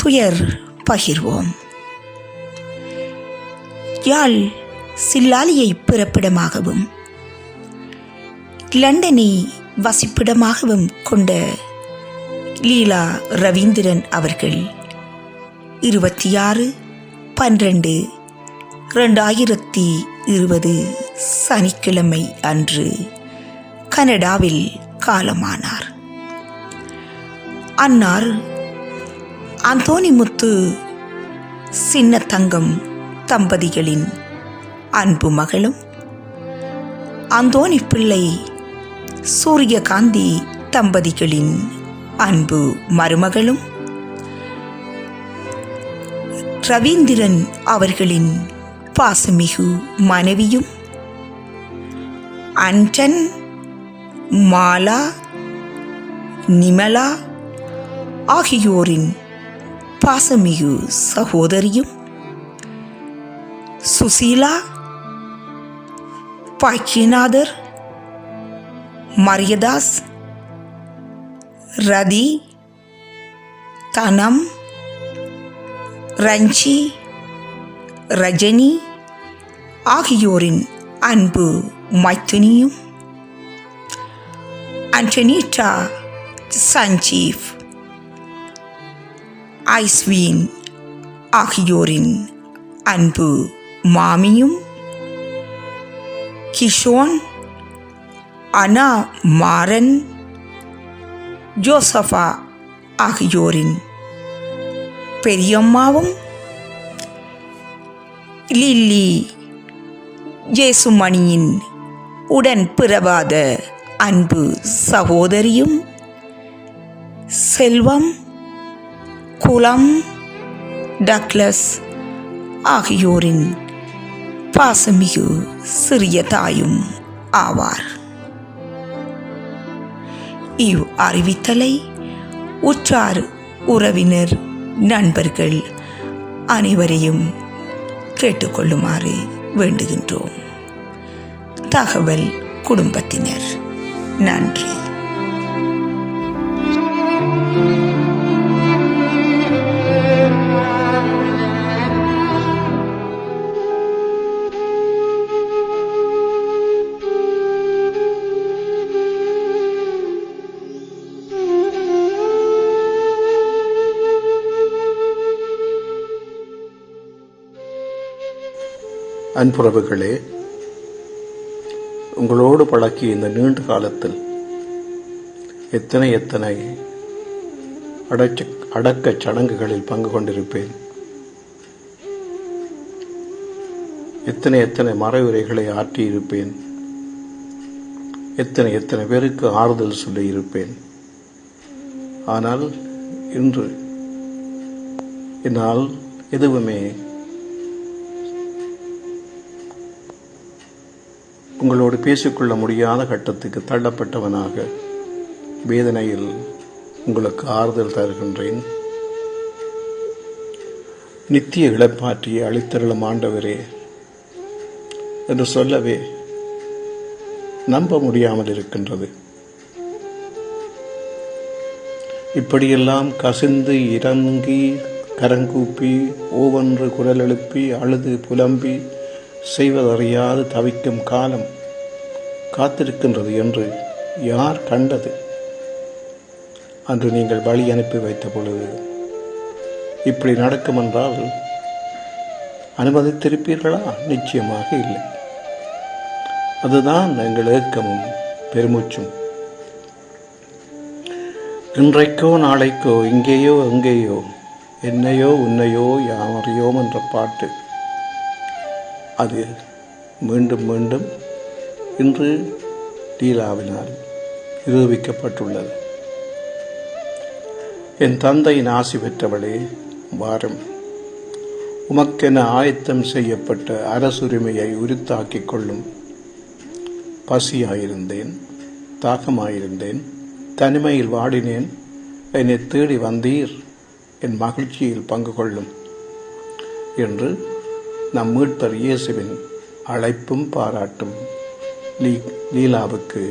துயர் பகிர்வோம். யாழ் சில்லாலியை பிறப்பிடமாகவும் லண்டனை வசிப்பிடமாகவும் கொண்ட லீலா ரவீந்திரன் அவர்கள் 26/12/2020 சனிக்கிழமை அன்று கனடாவில் காலமானார். அன்னார் அந்தோணிமுத்து சின்னத்தங்கம் தம்பதிகளின் அன்பு மகளும், அந்தோணி பிள்ளை சூரியகாந்தி தம்பதிகளின் அன்பு மருமகளும், ரவீந்திரன் அவர்களின் பாசமிகு மனைவியும், அன்டன், மாலா, நிமலா ஆகியோரின் பாசமிகு சகோதரியும், சுசீலா, பாக்கியநாதர், மரியதாஸ், ரதி, தனம், ரஞ்சி, ரஜினி ஆகியோரின் அன்பு மைத்துனியும், அண்டனீட்டா, சஞ்சீவ், ஐஸ்வீன் ஆகியோரின் அன்பு மாமியும், கிஷோன், அனா மாறன், ஜோசஃபா ஆகியோரின் பெரியம்மாவும், லில்லி ஜேசுமணியின் உடன் பிறவாத அன்பு சகோதரியும், செல்வம், குலம், டக்ளஸ் ஆகியோரின் பாசமிகு சிறிய தாயும் ஆவார். இவ் அறிவித்தலை உற்றார் உறவினர் நண்பர்கள் அனைவரையும் கேட்டுக்கொள்ளுமாறு வேண்டுகின்றோம். தகவல் குடும்பத்தினர். நன்றி. அன்புறவுகளே, உங்களோடு பழக்கிய இந்த நீண்ட காலத்தில் எத்தனை அடக்கச் சடங்குகளில் பங்கு கொண்டிருப்பேன். எத்தனை மறைவுரைகளை ஆற்றியிருப்பேன். எத்தனை பேருக்கு ஆறுதல் சொல்லியிருப்பேன். ஆனால் இன்று என்னால் எதுவுமே உங்களோடு பேசிக்கொள்ள முடியாத கட்டத்துக்கு தள்ளப்பட்டவனாக வேதனையில் உங்களுக்கு ஆறுதல் தருகின்றேன். நித்திய இழப்பாற்றியை அளித்தருளும் ஆண்டவரே என்று சொல்லவே நம்ப முடியாமல் இருக்கின்றது. இப்படியெல்லாம் கசிந்து இறங்கி கரங்கூப்பி ஓவென்று குரல் எழுப்பி அழுது புலம்பி செய்வதறியாது தவிக்கும் காலம் காத்திருக்கின்றது என்று யார் கண்டது? அன்று நீங்கள் வழி அனுப்பி வைத்த பொழுது இப்படி நடக்கும் என்றால் அனுமதித்திருப்பீர்களா? நிச்சயமாக இல்லை. அதுதான் எங்கள் ஏக்கமும் பெருமூச்சும். இன்றைக்கோ நாளைக்கோ இங்கேயோ எங்கேயோ என்னையோ உன்னையோ யாரையோம் என்ற பாட்டு அது மீண்டும் மீண்டும் இன்று லீலாவினால் நிரூபிக்கப்பட்டுள்ளது. என் தந்தையின் ஆசி பெற்றவளே, வாரம் உமக்கென ஆயத்தம் செய்யப்பட்ட அரசுரிமையை உரித்தாக்கிக் கொள்ளும். பசியாயிருந்தேன், தாகமாயிருந்தேன், தனிமையில் வாடினேன், என்னை தேடி வந்தீர், என் மகிழ்ச்சியில் பங்கு கொள்ளும் என்று நம் மீட்பர் இயேசுவின் அழைப்பும் பாராட்டும் லீலாவுக்கு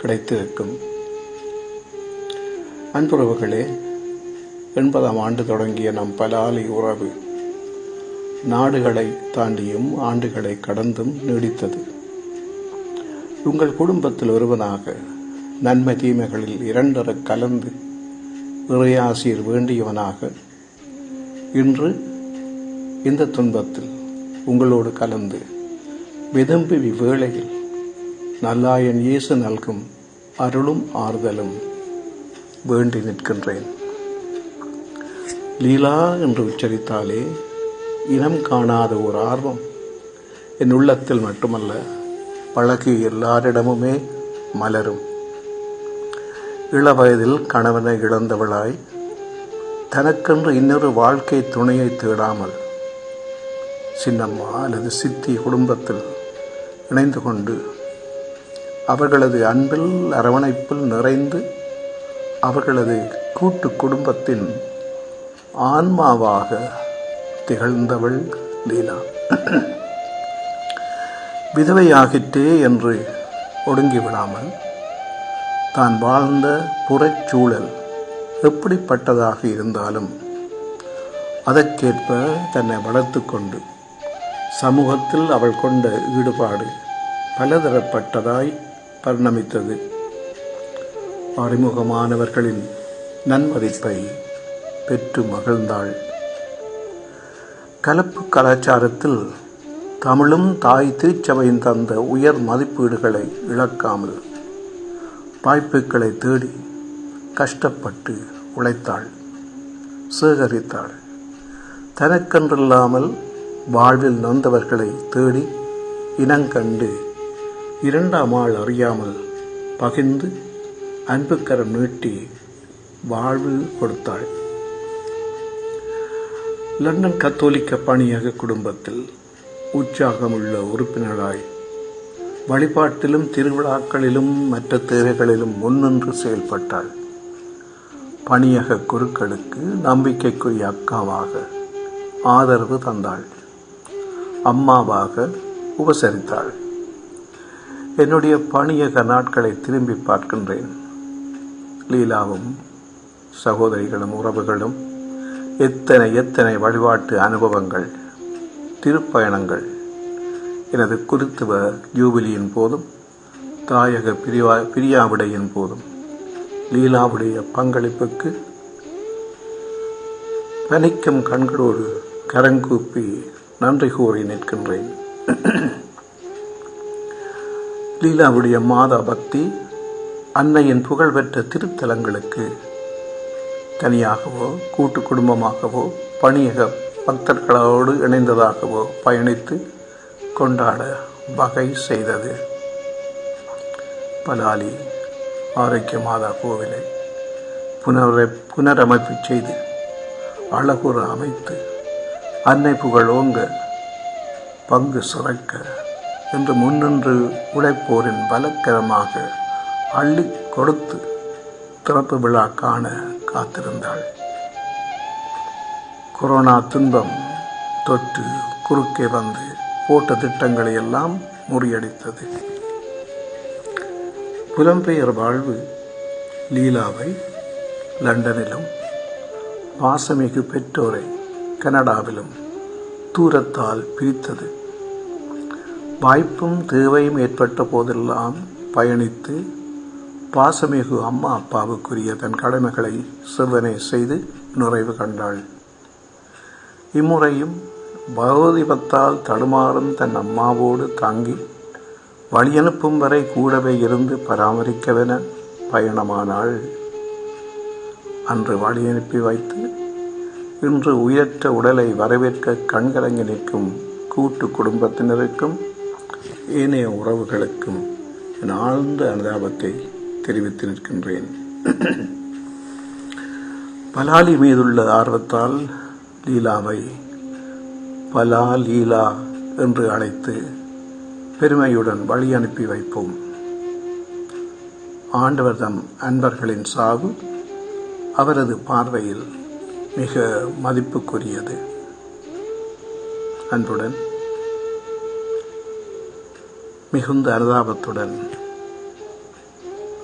கிடைத்திருக்கும். அன்புறவுகளே, 80ஆம் ஆண்டு தொடங்கிய நம் பலாலி உறவு நாடுகளை தாண்டியும் ஆண்டுகளை கடந்தும் நீடித்தது. உங்கள் குடும்பத்தில் ஒருவனாக நன்மை தீமைகளில் இரண்டர கலந்து இறையாசிர் வேண்டியவனாக இன்று இந்த துன்பத்தில் உங்களோடு கலந்து விதம்பி வேளையில் நல்லாயன் இயேசு நல்கும் அருளும் ஆறுதலும் வேண்டி நிற்கின்றேன். லீலா என்று உச்சரித்தாலே இனம் காணாத ஒரு ஆர்வம் என் உள்ளத்தில் மட்டுமல்ல பழகி எல்லாரிடமுமே மலரும். இளவயதில் கணவனை இழந்தவளாய் தனக்கென்று இன்னொரு வாழ்க்கை துணையை தேடாமல் சின்னம்மா அல்லது சித்தி குடும்பத்தில் இணைந்து கொண்டு அவர்களது அன்பில் அரவணைப்பில் நிறைந்து அவர்களது கூட்டு குடும்பத்தின் ஆன்மாவாக திகழ்ந்தவள் லீலா. விதவையாகிற்றே என்று ஒடுங்கிவிடாமல் தான் வாழ்ந்த புறச்சூழல் எப்படிப்பட்டதாக இருந்தாலும் அதற்கேற்ப தன்னை வளர்த்து கொண்டு சமூகத்தில் அவள் கொண்ட ஈடுபாடு பலதரப்பட்டதாய் பரிணமித்தது. அறிமுகமானவர்களின் நன்மதிப்பை பெற்று மகிழ்ந்தாள். கலப்பு கலாச்சாரத்தில் தமிழும் தாய் திருச்சபையின் தந்த உயர் மதிப்பீடுகளை இழக்காமல் வாய்ப்புகளை தேடி கஷ்டப்பட்டு உழைத்தாள், சேகரித்தாள். தனக்கென்றில்லாமல் வாழ்வில் நொந்தவர்களை தேடி இனங்கண்டு இரண்டாம் ஆள் அறியாமல் பகிர்ந்து அன்புக்கரம் நீட்டி வாழ்வு கொடுத்தாள். லண்டன் கத்தோலிக்க பணியக குடும்பத்தில் உற்சாகமுள்ள உறுப்பினராய் வழிபாட்டிலும் திருவிழாக்களிலும் மற்ற தேவைகளிலும் முன்னின்று செயல்பட்டாள். பணியக குருக்களுக்கு நம்பிக்கைக்குரிய அக்காவாக ஆதரவு தந்தாள், அம்மாவாக உபசரித்தாள். என்னுடைய பணியக நாட்களை திரும்பி பார்க்கின்றேன். லீலாவும் சகோதரிகளும் உறவுகளும் எத்தனை வழிபாட்டு அனுபவங்கள், திருப்பயணங்கள். எனது குருத்துவ ஜூபிலியின் போதும் தாயக பிரியாவிடையின் போதும் லீலாவுடைய பங்களிப்புக்கு பனிக்கும் கண்களோடு கரங்கூப்பி நன்றி கூறி நிற்கின்றேன். லீலாவுடைய மாதா பக்தி அன்னையின் புகழ்பெற்ற திருத்தலங்களுக்கு தனியாகவோ கூட்டு குடும்பமாகவோ பணியக பக்தர்களோடு இணைந்ததாகவோ பயணித்து கொண்டாட வகை செய்தது. பலாலி ஆரோக்கிய மாதா கோவிலை புனரமைப்பு செய்து அழகுற அமைத்து அன்னை புகழ் ஓங்க பங்கு சுரக்க என்று முன்னின்று உழைப்போரின் பலக்கரமாக அள்ளி கொடுத்து திறப்பு விழா காண காத்திருந்தாள். கொரோனா துன்பம் தொற்று குறுக்கே வந்து போட்ட திட்டங்களை எல்லாம் முறியடித்தது. புலம்பெயர் வாழ்வு லீலாவை லண்டனிலும் பாசமிகு பெற்றோரை கனடாவிலும் தூரத்தால் பிரித்தது. வாய்ப்பும் தேவையும் ஏற்பட்ட போதெல்லாம் பயணித்து பாசமிகு அம்மா அப்பாவுக்குரிய தன் கடமைகளை செவ்வனே செய்து நிறைவு கண்டாள். இம்முறையும் பகவதிபத்தால் தடுமாறும் தன் அம்மாவோடு தாங்கி வழியனுப்பும் வரை கூடவே இருந்து பராமரிக்கவென பயணமானாள். அன்று வழியனுப்பி வைத்து இன்று உயர்ற்ற உடலை வரவேற்க கண்கலங்கி நிற்கும் கூட்டு குடும்பத்தினருக்கும் ஏனைய உறவுகளுக்கும் என் ஆழ்ந்த அனுதாபத்தை தெரிவித்து நிற்கின்றேன். பலாலி மீதுள்ள ஆர்வத்தால் லீலாவை பலா லீலா என்று அழைத்து பெருமையுடன் வழி அனுப்பி வைப்போம். ஆண்டவர் தம் அன்பர்களின் சாவு அவரது பார்வையில் மிக மதிப்புக்குரியது. அன்புடன் மிகுந்த அனுதாபத்துடன்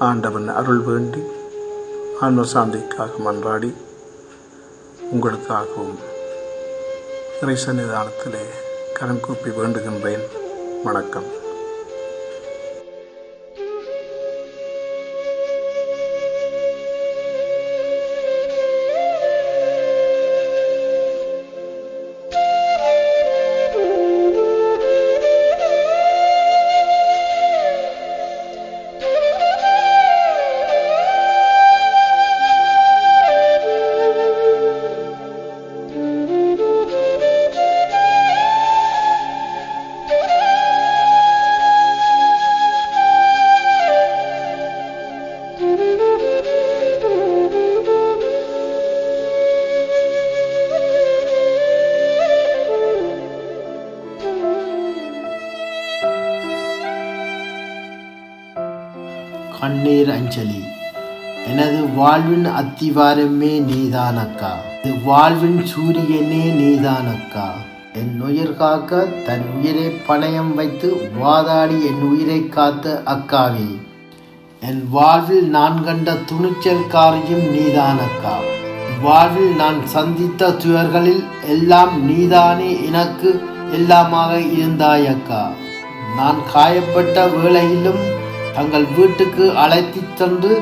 ஆண்டவன் அருள் வேண்டி ஆன்ம சாந்திக்காக மன்றாடி உங்களுக்காகவும் இறை சன்னிதானத்திலே கரம் கூப்பி வேண்டுகின்றேன். வணக்கம். கண்ணீர் அஞ்சலி. எனது வாழ்வின் அத்திவாரமே நீதானக்கா, இது வாழ்வின் சூரியனே நீதானக்கா. என் உயிர் காக்க தன் உயிரை பணயம் வைத்து வாதாடி என் உயிரை காத்த அக்காவே, என் வாழ்வில் நான் கண்ட துணிச்சல்காரியும் நீதானக்கா. வாழ்வில் நான் சந்தித்த துயர்களில் எல்லாம் நீதானே எனக்கு எல்லாமாக இருந்தாயக்கா. நான் காயப்பட்ட வேளையிலும் தங்கள் வீட்டுக்கு அழைத்து சென்று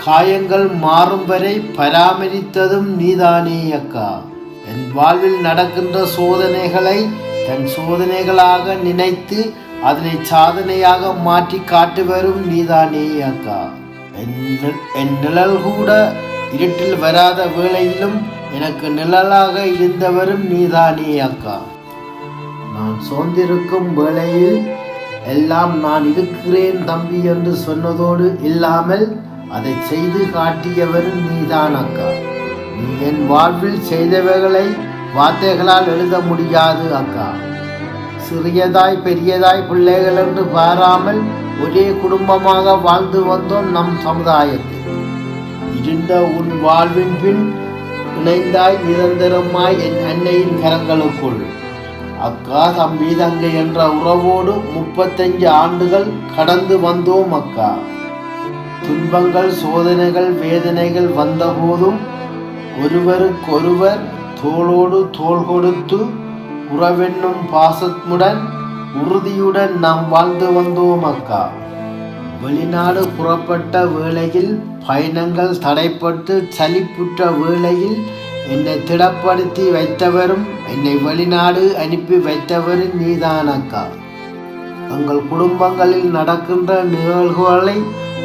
காயங்கள் மாறும் வரை பராமரித்ததும் நீதானே அக்கா. என் வாழ்வில் நடக்கின்ற சோதனைகளை தன் சோதனைகளாக நினைத்து அதனை சாதனையாக மாற்றி காட்டு வரும் நீதானே அக்கா. என் நிழல் கூட இருட்டில் வராத வேளையிலும் எனக்கு நிழலாக இருந்தவரும் நீதானே அக்கா. நான் சோர்ந்திருக்கும் வேளையில் எல்லாம் நான் இருக்கிறேன் தம்பி என்று சொன்னதோடு இல்லாமல் அதை செய்து காட்டியவரும் நீதான் அக்கா. நீ என் வாழ்வில் செய்தவைகளை வார்த்தைகளால் எழுத முடியாது அக்கா. சிறியதாய் பெரியதாய் பிள்ளைகள் என்று பாராமல் ஒரே குடும்பமாக வாழ்ந்து வந்தோம் நம் சமுதாயத்தில். இருந்த உன் வாழ்வின் பின் இணைந்தாய் நிரந்தரமாய் என் அன்னையின் கரங்களுக்குள். அக்கா தம்பி தங்கை என்ற உறவோடு 35 ஆண்டுகள் கடந்து வந்தோம் அக்கா. துன்பங்கள் சோதனைகள் வேதனைகள் வந்தபோதும் ஒருவருக்கொருவர் தோளோடு தோள் கொடுத்து உறவென்னும் பாசத்துடன் உறுதியுடன் நாம் வாழ்ந்து வந்தோம் அக்கா. வெளிநாடு புறப்பட்ட வேளையில் பயணங்கள் தடைப்பட்டு சலிப்புற்ற வேளையில் என்னை திடப்படுத்தி வைத்தவரும் என்னை வெளிநாடு அனுப்பி வைத்தவரும் நீதான் அக்கா. எங்கள் குடும்பங்களில் நடக்கின்ற நிகழ்வுகளை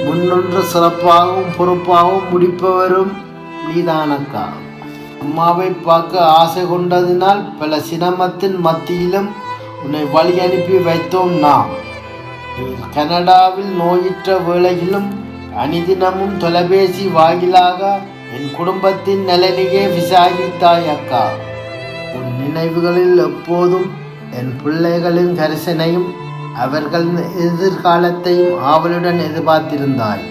முன்னின்று சிறப்பாகவும் பொறுப்பாகவும் முடிப்பவரும் நீதான் அக்கா. அம்மாவை பார்க்க ஆசை கொண்டதினால் பல சிரமத்தின் மத்தியிலும் உன்னை வழி அனுப்பி வைத்தோம் நாம். கனடாவில் நோயுற்ற வேளையிலும் அனிதினமும் தொலைபேசி வாயிலாக என் குடும்பத்தின் நலனையே விசாரித்தாய் அக்கா. உன் நினைவுகளில் எப்போதும் என் பிள்ளைகளின் கரிசனையும் அவர்களின் எதிர்காலத்தையும் ஆவலுடன் எதிர்பார்த்திருந்தாய்.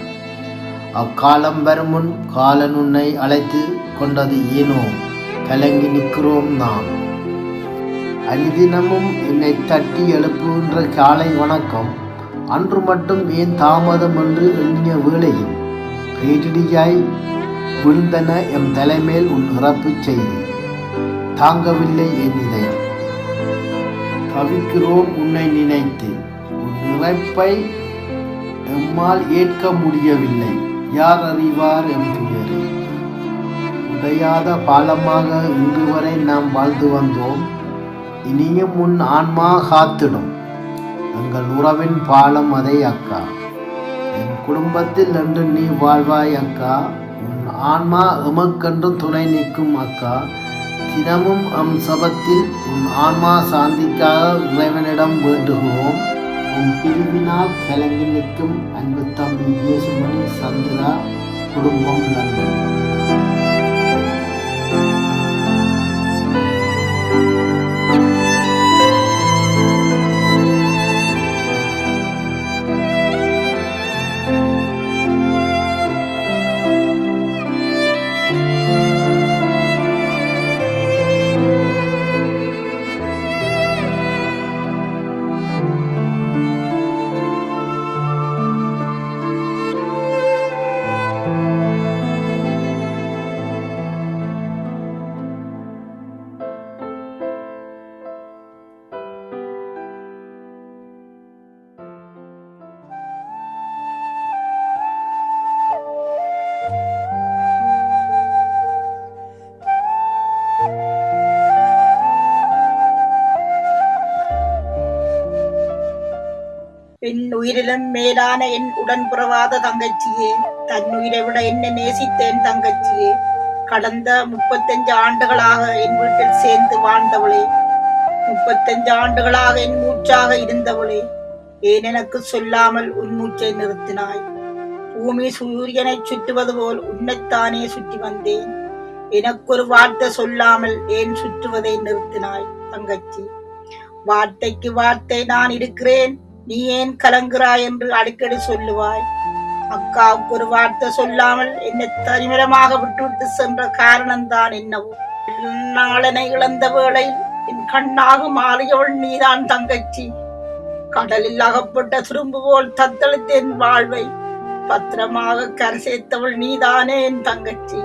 அக்காலம் வரும் முன் காலன் உன்னை அழைத்து கொண்டது ஏனோ கலங்கி நிற்கிறோம் நாம். அனிதினமும் என்னை தட்டி எழுப்புகின்ற காலை வணக்கம் அன்று மட்டும் ஏன் தாமதம் என்று எண்ணிய வேளையில் பேரிடியாய் விழுந்தன எம் தலைமேல் உன் இறப்பு செய்தி. தாங்கவில்லை என் இதயம். தவிக்கிறோம் உன்னை நினைத்து. உன் இறப்பை எம்மால் ஏற்க முடியவில்லை. யார் அறிவார் எம் துயரை. உடையாத பாலமாக இன்று வரை நாம் வாழ்ந்து வந்தோம். இனியும் உன் ஆன்மா காத்திடும் எங்கள் உறவின் பாலம் அதை அக்கா. என் குடும்பத்தில் என்று நீ வாழ்வாய் அக்கா. உன் ஆன்மா எமக்கென்று துணை நிற்கும் அக்கா. தினமும் சபத்தில் உன் ஆன்மா சாந்திக்காக இறைவனிடம் வேண்டுகிறோம். உன் பிரிவினால் கலங்கி நிற்கும் அன்பு தம்பி இயேசுமணி சந்திரா, குடும்பம் லண்டன். உயிரிலும் மேலான என் உடன்பிறவாத தங்கச்சியே, தன்னுயிரை விட என்னை நேசித்தேன் தங்கச்சியே, கடந்த 35 ஆண்டுகளாக என் வீட்டில் சேர்ந்து வாழ்ந்தவளே, 35 ஆண்டுகளாக என் மூச்சாக இருந்தவளே, ஏன் எனக்கு சொல்லாமல் உன் மூச்சை நிறுத்தினாய்? பூமி சூரியனை சுற்றுவது போல் உன்னைத்தானே சுற்றி வந்தேன். எனக்கொரு வார்த்தை சொல்லாமல் ஏன் சுற்றுவதை நிறுத்தினாய் தங்கச்சி? வார்த்தைக்கு வார்த்தை நான் இருக்கிறேன், நீ ஏன் கலங்குறாய் என்று அடிக்கடி சொல்லுவாய். அக்காவுக்கு ஒரு வார்த்தை சொல்லாமல் என்னை தனிமரமாக விட்டுவிட்டு சென்ற காரணம்தான் என்னவோ. நாளனை இழந்த வேளையில் என் கண்ணாக மாறியவள் நீதான் தங்கச்சி. கடலில் அகப்பட்ட துரும்பு போல் தத்தளித்த என் வாழ்வை பத்திரமாக கரை சேர்த்தவள் நீதானே என் தங்கச்சி.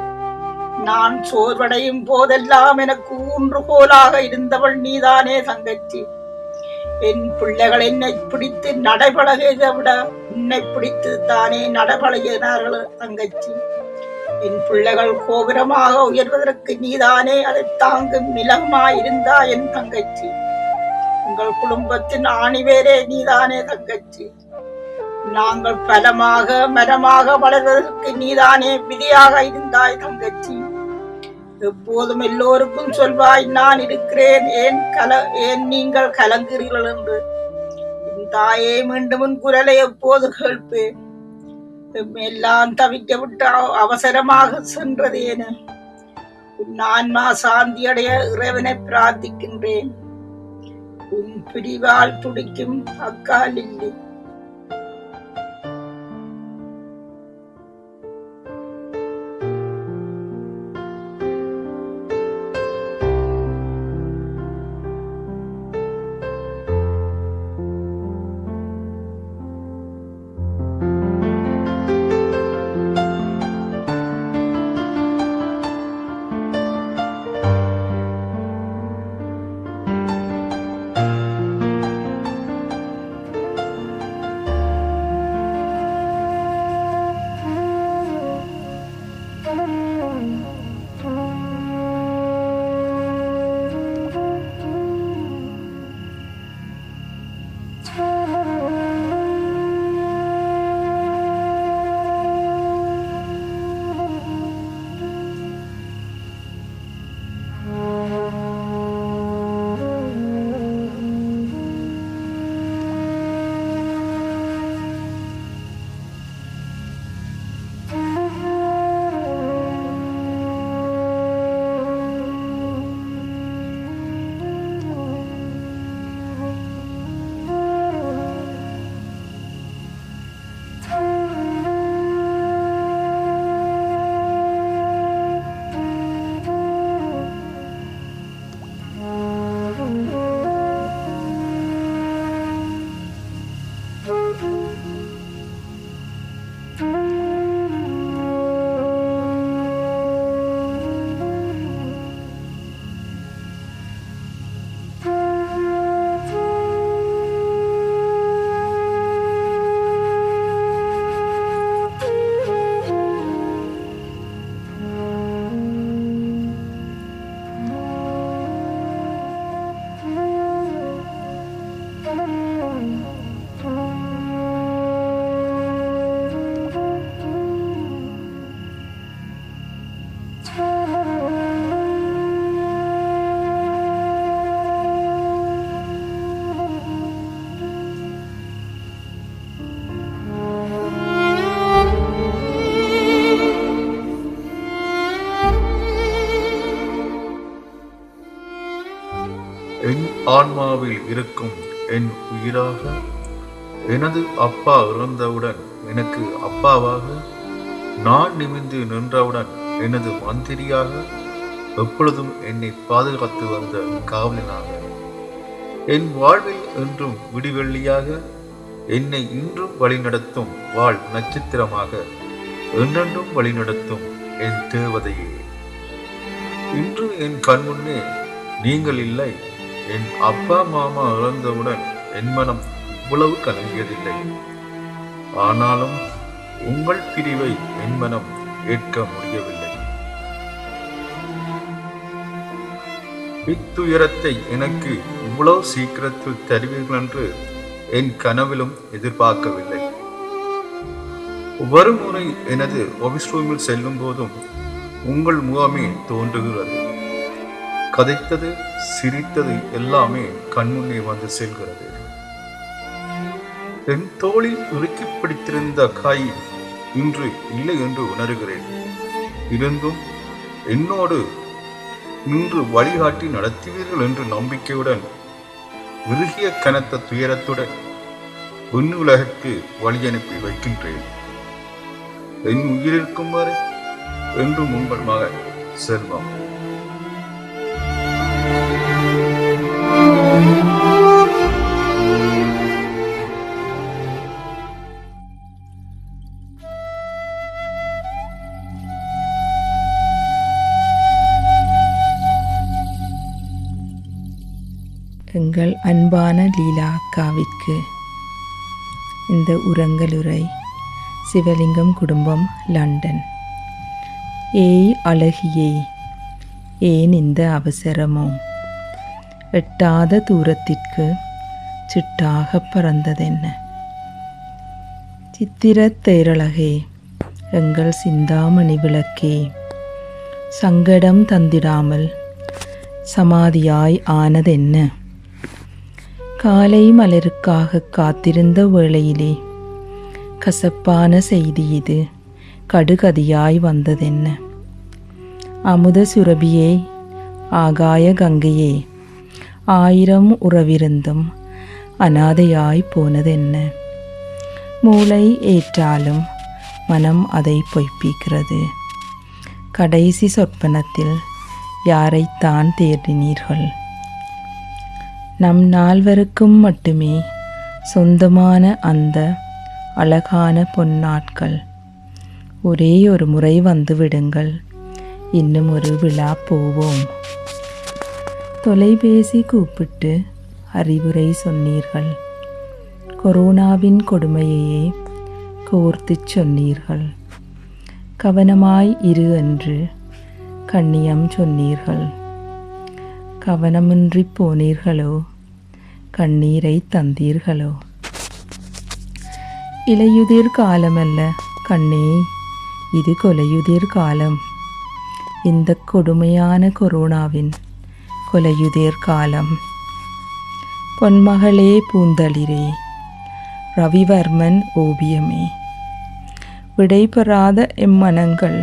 நான் சோர்வடையும் போதெல்லாம் எனக்கு ஊன்றுகோலாக இருந்தவள் நீதானே தங்கச்சி. என் பிள்ளைகள் என்னை பிடித்து நடைபழகியதை விட உன்னை பிடித்து தானே நடைபழகினார்கள் தங்கச்சி. என் பிள்ளைகள் கோபுரமாக உயர்வதற்கு நீதானே அதை தாங்கும் நிலமாயிருந்தா என் தங்கச்சி. உங்கள் குடும்பத்தின் ஆணிவேரே நீதானே தங்கச்சி. நாங்கள் பலமாக மரமாக வளர்வதற்கு நீதானே விதியாக இருந்தாய் தங்கச்சி. எப்போதும் எல்லோருக்கும் சொல்வாய் நான் இருக்கிறேன், ஏன் நீங்கள் கலங்குகிறீர்கள் என்று. என் தாயே, மீண்டும் உன் குரலை எப்போது கேட்பேன்? எல்லாம் தவிக்க விட்டு அவசரமாக சென்றதேன. உன் ஆன்மா சாந்தியடைய இறைவனை பிரார்த்திக்கின்றேன். உன் பிரிவால் துடிக்கும் அக்கா லில்லி. என் ஆன்மாவில் இருக்கும் என் உயிராக, எனது அப்பா இறந்தவுடன் எனக்கு அப்பாவாக, நான் நிமிர்ந்து நின்றவுடன் எனது மந்திரியாக, எப்பொழுதும் என்னை பாதுகாத்து வந்த காவலனாக, என் வாழ்வில் என்றும் விடிவெள்ளியாக, என்னை இன்றும் வழிநடத்தும் வாழ் நட்சத்திரமாக, என்றென்றும் வழிநடத்தும் என் தேவதையே. இன்று என் கண்முன்னே நீங்கள் இல்லை. என் அப்பா மாமா இறந்தவுடன் என் மனம் இவ்வளவு கலங்கியதில்லை. ஆனாலும் உங்கள் பிரிவை என் மனம் ஏற்க முடியவில்லை. இத்துயரத்தை எனக்கு இவ்வளவு சீக்கிரத்தில் தருவீர்கள் என்று என் கனவிலும் எதிர்பார்க்கவில்லை. ஒவ்வொரு முறை எனது ஆபீஸ் ரூமில் செல்லும் போதும் உங்கள் முகமே தோன்றுகிறது. கதைத்தது, சிரித்தது எல்லாமே கண்முன்னே வந்து செல்கிறது. என் தோளில் இறுக்கி பிடித்திருந்த கை இன்று இல்லை என்று உணர்கிறேன். இருந்தும் என்னோடு நின்று வழிகாட்டி நடத்துவீர்கள் என்ற நம்பிக்கையுடன், விருகிய கனத்த துயரத்துடன் விண்ணுலகிற்கு வழி அனுப்பி வைக்கின்றேன். என் உயிரிருக்கும் வரை என்றும் உங்கள் மகன் செல்வம். எங்கள் அன்பான லீலா அக்காவிற்கு இந்த உரங்கலுரை சிவலிங்கம் குடும்பம், லண்டன். ஏய் அழகியே, ஏன் இந்த அவசரமோ? எட்டாத தூரத்திற்கு சிட்டாக பறந்ததென்ன? சித்திரத் தேரழகே, எங்கள் சிந்தாமணி விளக்கே, சங்கடம் தந்திடாமல் சமாதியாய் ஆனதென்ன? காலை மலருக்காக காத்திருந்த வேளையிலே கசப்பான செய்தி இது கடுகதியாய் வந்ததென்ன? அமுத சுரபியே, ஆகாய கங்கையே, ஆயிரம் உறவிருந்தும் அனாதையாய் போனதென்ன? மூளை ஏற்றாலும் மனம் அதை பொய்ப்பிக்கிறது. கடைசி சொற்பனத்தில் யாரைத்தான் தேடினீர்கள்? நம் நால்வருக்கும் மட்டுமே சொந்தமான அந்த அழகான பொன்னாட்கள். ஒரே ஒரு முறை வந்து விடுங்கள், இன்னும் ஒரு விழா போவோம். தொலைபேசி கூப்பிட்டு அறிவுரை சொன்னீர்கள். கொரோனாவின் கொடுமையையே கோர்த்துச் சொன்னீர்கள். கவனமாய் இரு என்று கண்ணியம் சொன்னீர்கள். கவனமின்றி போனீர்களோ, கண்ணீரை தந்தீர்களோ? இலையுதிர் காலமல்ல கண்ணே, இது கொலையுதிர் காலம். இந்த கொடுமையான கொரோனாவின் கொலையுதிர் காலம். பொன்மகளே பூந்தளிரே, ரவிவர்மன் ஓவியமே, விடை பெறாத எம்மனங்கள்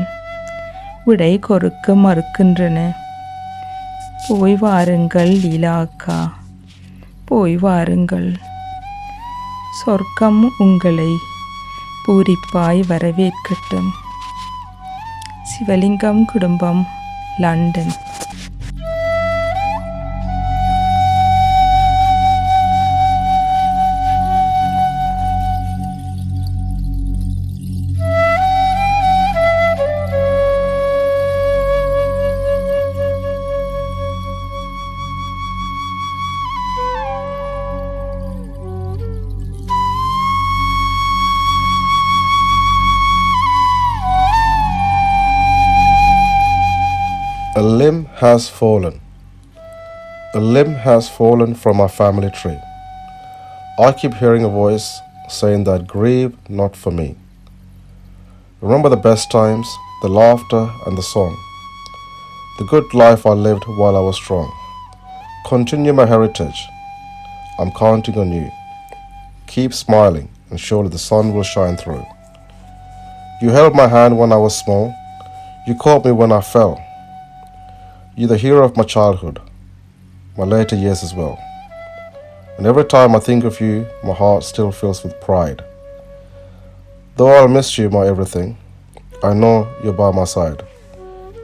விடை கொடுக்க மறுக்கின்றன. போய் வாருங்கள் லீலா அக்கா, போய் வாருங்கள். சொர்க்கம் உங்களை பூரிப்பாய் வரவேற்கட்டும். சிவலிங்கம் குடும்பம், London. A limb has fallen. A limb has fallen from our family tree. I keep hearing a voice saying that grieve not for me. Remember the best times, the laughter and the song, the good life I lived while I was strong. Continue my heritage. I'm counting on you. Keep smiling and surely the sun will shine through. You held my hand when I was small. You caught me when I fell. You're the hero of my childhood, my later years as well. And every time I think of you, my heart still fills with pride. Though I'll miss you, my everything, I know you're by my side.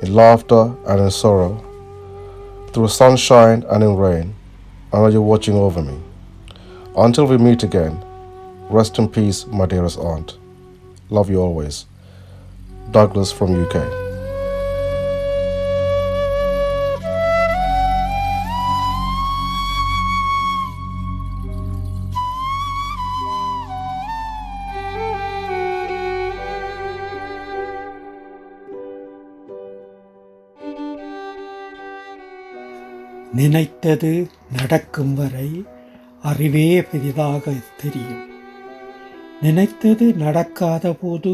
In laughter and in sorrow, through sunshine and in rain, I know you're watching over me. Until we meet again, rest in peace, my dearest aunt. Love you always. Douglas from UK. நினைத்தது நடக்கும் வரை அறிவே பெரிதாக தெரியும். நினைத்தது நடக்காத போது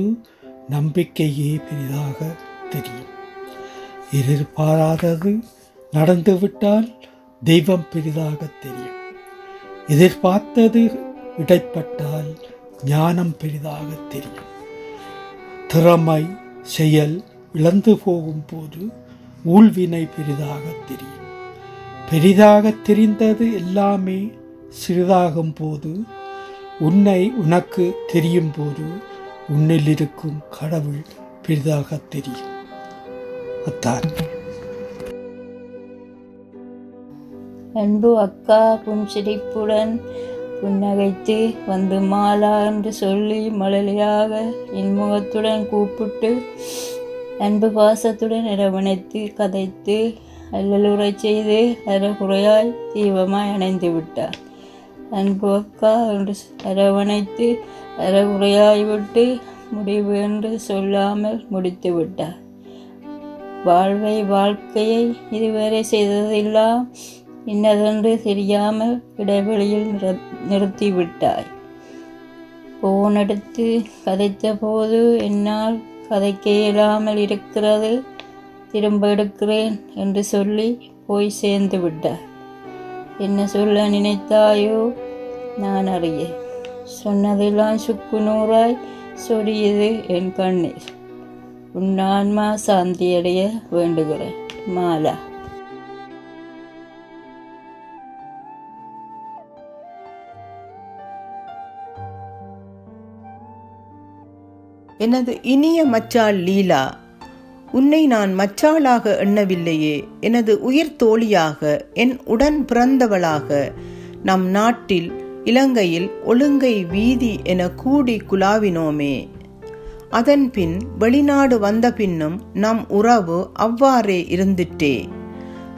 நம்பிக்கையே பெரிதாக தெரியும். எதிர்பாராதது நடந்துவிட்டால் தெய்வம் பெரிதாக தெரியும். எதிர்பார்த்தது இடைப்பட்டால் ஞானம் பெரிதாக தெரியும். திறமை செயல் இழந்து போகும்போது ஊழ்வினை பெரிதாக தெரியும். பெரிதாக தெரிந்தது எல்லாமே சிறிதாகும் போது, உனக்கு தெரியும் போது உன்னில் இருக்கும் கடவுள் பெரிதாக தெரியும். அத்தான். அன்பு அக்கா புன்சிரிப்புடன் புன்னகைத்து வந்து மாலா என்று சொல்லி மழலையாக இன்முகத்துடன் கூப்பிட்டு அன்பு பாசத்துடன் அரவணைத்து கதைத்து அல்லலுறை செய்து அறகுறையாய் தீபமாய் அணைந்து விட்டார். அன்பு அக்கா என்று அரவணைத்து அறகுறையாய் விட்டு முடிவு என்று சொல்லாமல் முடித்து விட்டார். வாழ்க்கையை இதுவரை செய்ததெல்லாம் இன்னதென்று தெரியாமல் இடைவெளியில் நிறுத்திவிட்டாய். போன் எடுத்து கதைத்த போது என்னால் கதைக்க இயலாமல் இருக்கிறது, திரும்ப எடுக்கிறேன் என்று சொல்லி போய் சேர்ந்து விட்டார். என்ன சொல்ல நினைத்தாயோ நான் அறிய. சொன்னதெல்லாம் சுக்கு நூறாய் சொடியது என் கண்ணீர். உன் ஆன்மா சாந்தியடைய வேண்டுகிறேன். மாலா. எனது இனிய மச்சாள் லீலா, உன்னை நான் மச்சாளாக எண்ணவில்லையே. எனது உயிர் தோழியாக, என் உடன் பிறந்தவளாக, நம் நாட்டில் இலங்கையில் ஒழுங்கை வீதி என கூடி குலாவினோமே. அதன்பின் வெளிநாடு வந்த பின்னும் நம் உறவு அவ்வாறே இருந்துட்டே.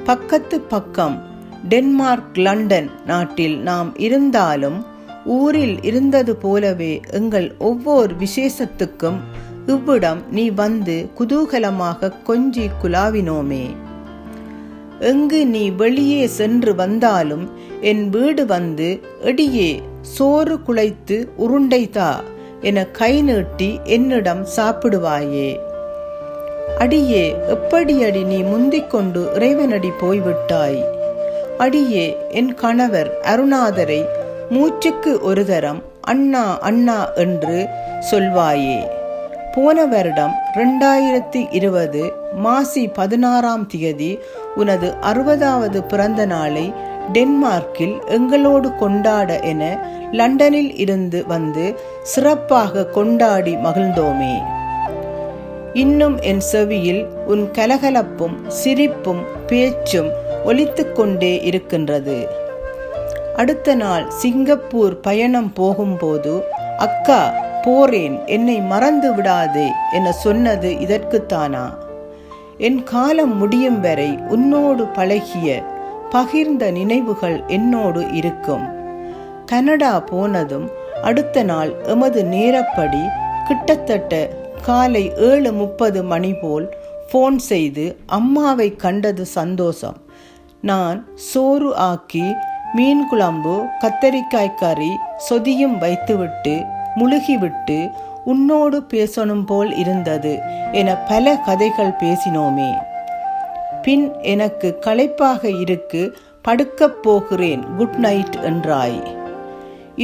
பக்கத்து பக்கம் டென்மார்க் லண்டன் நாட்டில் நாம் இருந்தாலும் ஊரில் இருந்தது போலவே எங்கள் ஒவ்வொரு விசேஷத்துக்கும் இவ்விடம் நீ வந்து குதூகலமாக கொஞ்சி குலாவினோமே. எங்கு நீ வெளியே சென்று வந்தாலும் என் வீடு வந்து எடியே சோறு குழைத்து உருண்டைதா என கை நீட்டி என்னிடம் சாப்பிடுவாயே. அடியே எப்படியடி நீ முந்திக்கொண்டு இறைவனடி போய்விட்டாய். அடியே என் கணவர் அருணாதரை மூச்சுக்கு ஒரு தரம் அண்ணா அண்ணா என்று சொல்வாயே. போன வருடம் 2020 மாசி 16 உனது 60வது பிறந்த நாளை டென்மார்க்கில் எங்களோடு கொண்டாட என லண்டனில் இருந்து வந்து சிறப்பாக கொண்டாடி மகிழ்ந்தோமே. இன்னும் என் செவியில் உன் கலகலப்பும் சிரிப்பும் பேச்சும் ஒலித்துக் கொண்டே இருக்கின்றது. அடுத்த நாள் சிங்கப்பூர் பயணம் போகும்போது அக்கா போறேன், என்னை மறந்து விடாதே என சொன்னது இதற்குத்தானா? என் காலம் முடியும் வரை உன்னோடு பழகிய பகிர்ந்த நினைவுகள் என்னோடு இருக்கும். கனடா போனதும் அடுத்த நாள் எமது நேரப்படி கிட்டத்தட்ட காலை 7:30 மணி போல் ஃபோன் செய்து அம்மாவை கண்டது சந்தோஷம். நான் சோறு ஆக்கி மீன் குழம்பு கத்தரிக்காய் கறி சொதியும் வைத்துவிட்டு முழுகிவிட்டு உன்னோடு பேசணும் போல் இருந்தது என பல கதைகள் பேசினோமே. பின் எனக்கு களைப்பாக இருக்கு, படுக்கப் போகிறேன், குட் நைட் என்றாய்.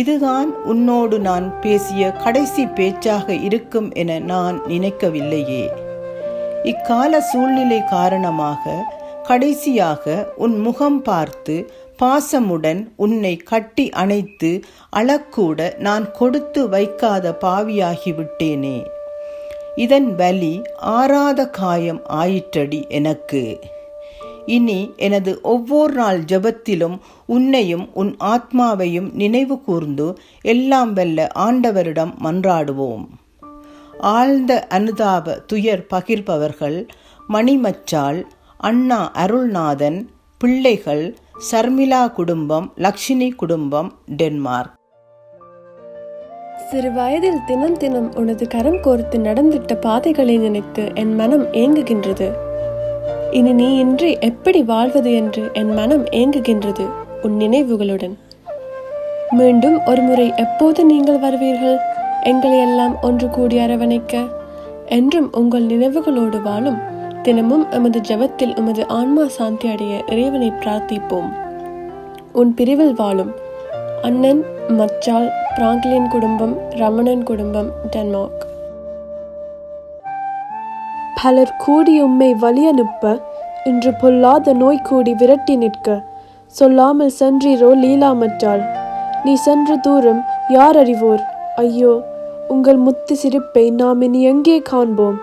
இதுதான் உன்னோடு நான் பேசிய கடைசி பேச்சாக இருக்கும் என நான் நினைக்கவில்லையே. இக்கால சூழ்நிலை காரணமாக கடைசியாக உன் முகம் பார்த்து பாசமுடன் உன்னை கட்டி அணைத்து அழக்கூட நான் கொடுத்து வைக்காத பாவியாகிவிட்டேனே. இதன் வலி ஆறாத காயம் ஆயிற்றடி எனக்கு. இனி எனது ஒவ்வொரு நாள் ஜெபத்திலும் உன்னையும் உன் ஆத்மாவையும் நினைவு கூர்ந்து எல்லாம் வல்ல ஆண்டவரிடம் மன்றாடுவோம். ஆழ்ந்த அனுதாப துயர் பகிர்பவர்கள் மணிமச்சாள், அண்ணா அருள்நாதன், பிள்ளைகள், சர்மிளா குடும்பம், லக்ஷ்மி குடும்பம், டென்மார்க். சிறு வயதில் தினம் தினம் உனது கரம் கோர்த்து நடந்திட்ட பாதைகளை நினைத்து என் மனம் ஏங்குகின்றது. இனி நீ இன்றி எப்படி வாழ்வது என்று என் மனம் ஏங்குகின்றது உன் நினைவுகளுடன். மீண்டும் ஒருமுறை எப்போது நீங்கள் வருவீர்கள் எங்களை எல்லாம் ஒன்று கூடி அரவணைக்க? என்றும் உங்கள் நினைவுகளோடு வாழும். தினமும் எமது ஜெபத்தில் உமது ஆன்மா சாந்தி அடைய இறைவனை பிரார்த்திப்போம். உன் பிரிவில் வாழும் அண்ணன், மச்சாள், பிராங்க்லின் குடும்பம், ரமணன் குடும்பம், டென்மார்க். பலர் கூடி உம்மை வழியனுப்ப, இன்று பொல்லாத நோய் கூடி விரட்டி நிற்க, சொல்லாமல் சென்றீரோ லீலா மச்சாள். நீ சென்ற தூரம் யார் அறிவோர்? ஐயோ, உங்கள் முத்து சிரிப்பை நாம் இனி எங்கே காண்போம்?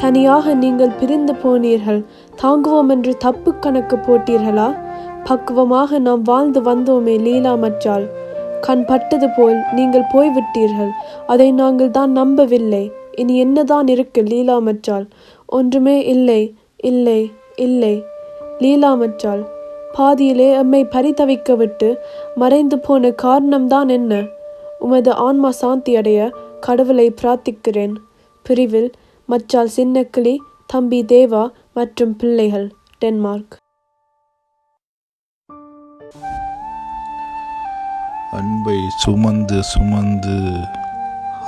தனியாக நீங்கள் பிரிந்து போனீர்கள். தாங்குவோம் என்று தப்பு கணக்கு போட்டீர்களா? பக்குவமாக நாம் வாழ்ந்து வந்தோமே லீலா மச்சாள். கண் பட்டது போல் நீங்கள் போய்விட்டீர்கள். அதை நாங்கள் தான் நம்பவில்லை. இனி என்னதான் இருக்கு லீலா மச்சாள்? ஒன்றுமே இல்லை, இல்லை, இல்லை. லீலா மச்சாள், பாதியிலே எம்மை பரிதவிக்க விட்டு மறைந்து போன காரணம்தான் என்ன? உமது ஆன்மா சாந்தி அடைய கடவுளை பிரார்த்திக்கிறேன். பிரிவில் மச்சாள் சின்னக்கிளி, தம்பி தேவா மற்றும் பிள்ளைகள், டென்மார்க். அன்பை சுமந்து சுமந்து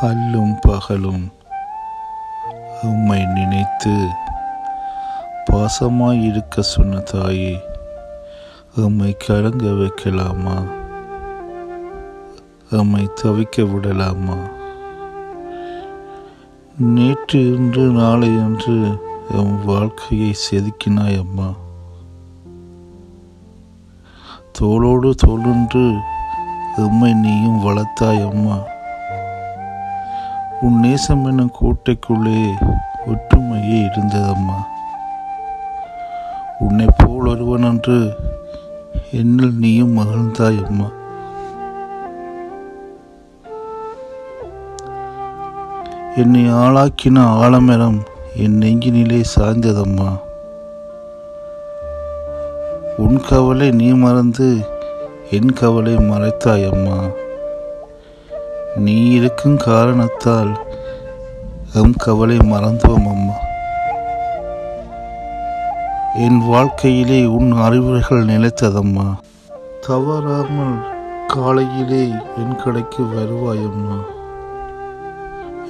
அல்லும் பகலும் உம்மை நினைத்து பாசமாயிருக்க சொன்ன தாயே, உம்மை கலங்க வைக்கலாமா? உம்மை தவிக்க விடலாமா? நேற்று இன்று நாளை என்று எம் வாழ்க்கையை செதுக்கினாய் அம்மா. தோளோடு தோளொன்று உம்மை நீயும் வளர்த்தாய் அம்மா. உன் நேசம் என்னும் கோட்டைக்குள்ளே ஒற்றுமையே இருந்ததம்மா. உன்னை போல் ஒருவன் என்று என்னில் நீயும் மகிழ்ந்தாய் அம்மா. என்னை ஆளாக்கின ஆலமரம் என் நெஞ்சினிலே சாய்ந்ததம்மா. உன் கவலை நீ மறந்து என் கவலை மறைத்தாய் அம்மா. நீ இருக்கும் காரணத்தால் எம் கவலை மறந்தோம் அம்மா. என் வாழ்க்கையிலே உன் அறிவுரைகள் நிலைத்ததம்மா. தவறாமல் காலையிலே என் கடைக்கு வருவாயம்மா.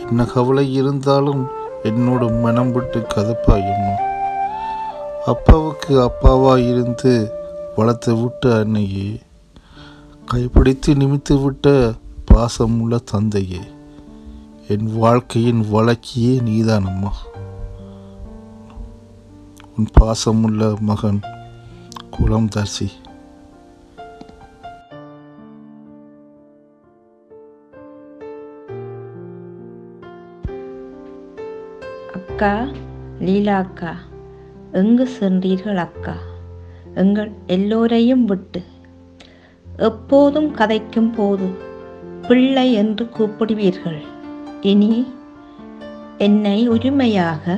என்ன கவலை இருந்தாலும் என்னோட மனம் விட்டு கதப்பாயம்மா. அப்பாவுக்கு அப்பாவா இருந்து வளர்த்து விட்ட அன்னையே, கைப்பிடித்து நிமித்து விட்ட பாசமுள்ள தந்தையே, என் வாழ்க்கையின் வழக்கியே நீதானம்மா. உன் பாசமுள்ள மகன் குலம் தர்சி. அக்கா, லீலா அக்கா, எங்கு சென்றீர்கள் அக்கா? எங்கள் எல்லோரையும் விட்டு. எப்போதும் கதைக்கும் போது பிள்ளை என்று கூப்பிடுவீர்கள். இனி என்னை உரிமையாக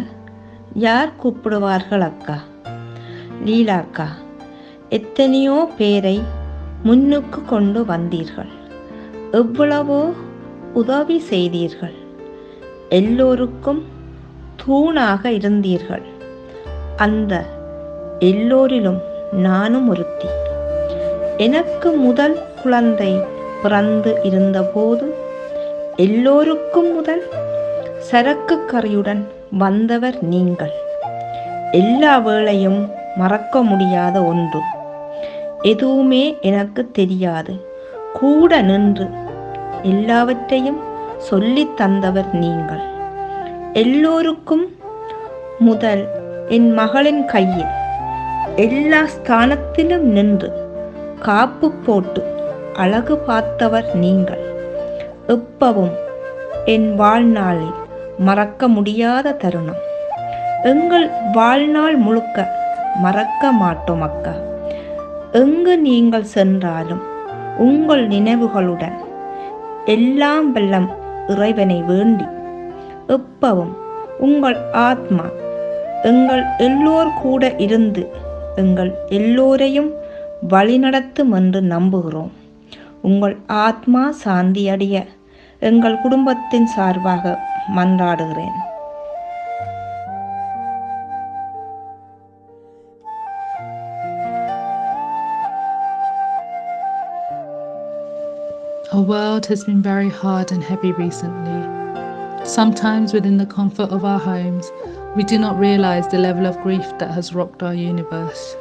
யார் கூப்பிடுவார்கள் அக்கா? லீலா அக்கா, எத்தனையோ பேரை முன்னுக்கு கொண்டு வந்தீர்கள். எவ்வளவோ உதவி செய்தீர்கள். எல்லோருக்கும் தூணாக இருந்தீர்கள். அந்த எல்லோரிலும் நானும் ஒருத்தி. எனக்கு முதல் குழந்தை பிறந்து இருந்தபோது எல்லோருக்கும் முதல் சரக்கு கறியுடன் வந்தவர் நீங்கள். எல்லா வேளையும் மறக்க முடியாத ஒன்று. எதுவுமே எனக்கு தெரியாது. கூட நின்று எல்லாவற்றையும் சொல்லி தந்தவர் நீங்கள். எல்லோருக்கும் முதல் என் மகளின் கையில் எல்லா ஸ்தானத்திலும் நின்று காப்பு போட்டு அழகு பார்த்தவர் நீங்கள். எப்பவும் என் வாழ்நாளில் மறக்க முடியாத தருணம். எங்கள் வாழ்நாள் முழுக்க மறக்க மாட்டோம் அக்கா. எங்கு நீங்கள் சென்றாலும் உங்கள் நினைவுகளுடன் எல்லாம் வெல்லம் இறைவனை வேண்டி எப்பவும் உங்கள் ஆத்மா எங்கள் எல்லோர் கூட இருந்து எங்கள் எல்லோரையும் வழிநடத்தும் என்று நம்புகிறோம். உங்கள் ஆத்மா சாந்தியடைய எங்கள் குடும்பத்தின் சார்பாக மன்றாடுகிறேன். Our world has been very hard and heavy recently. Sometimes within the comfort of our homes, we do not realize the level of grief that has rocked our universe.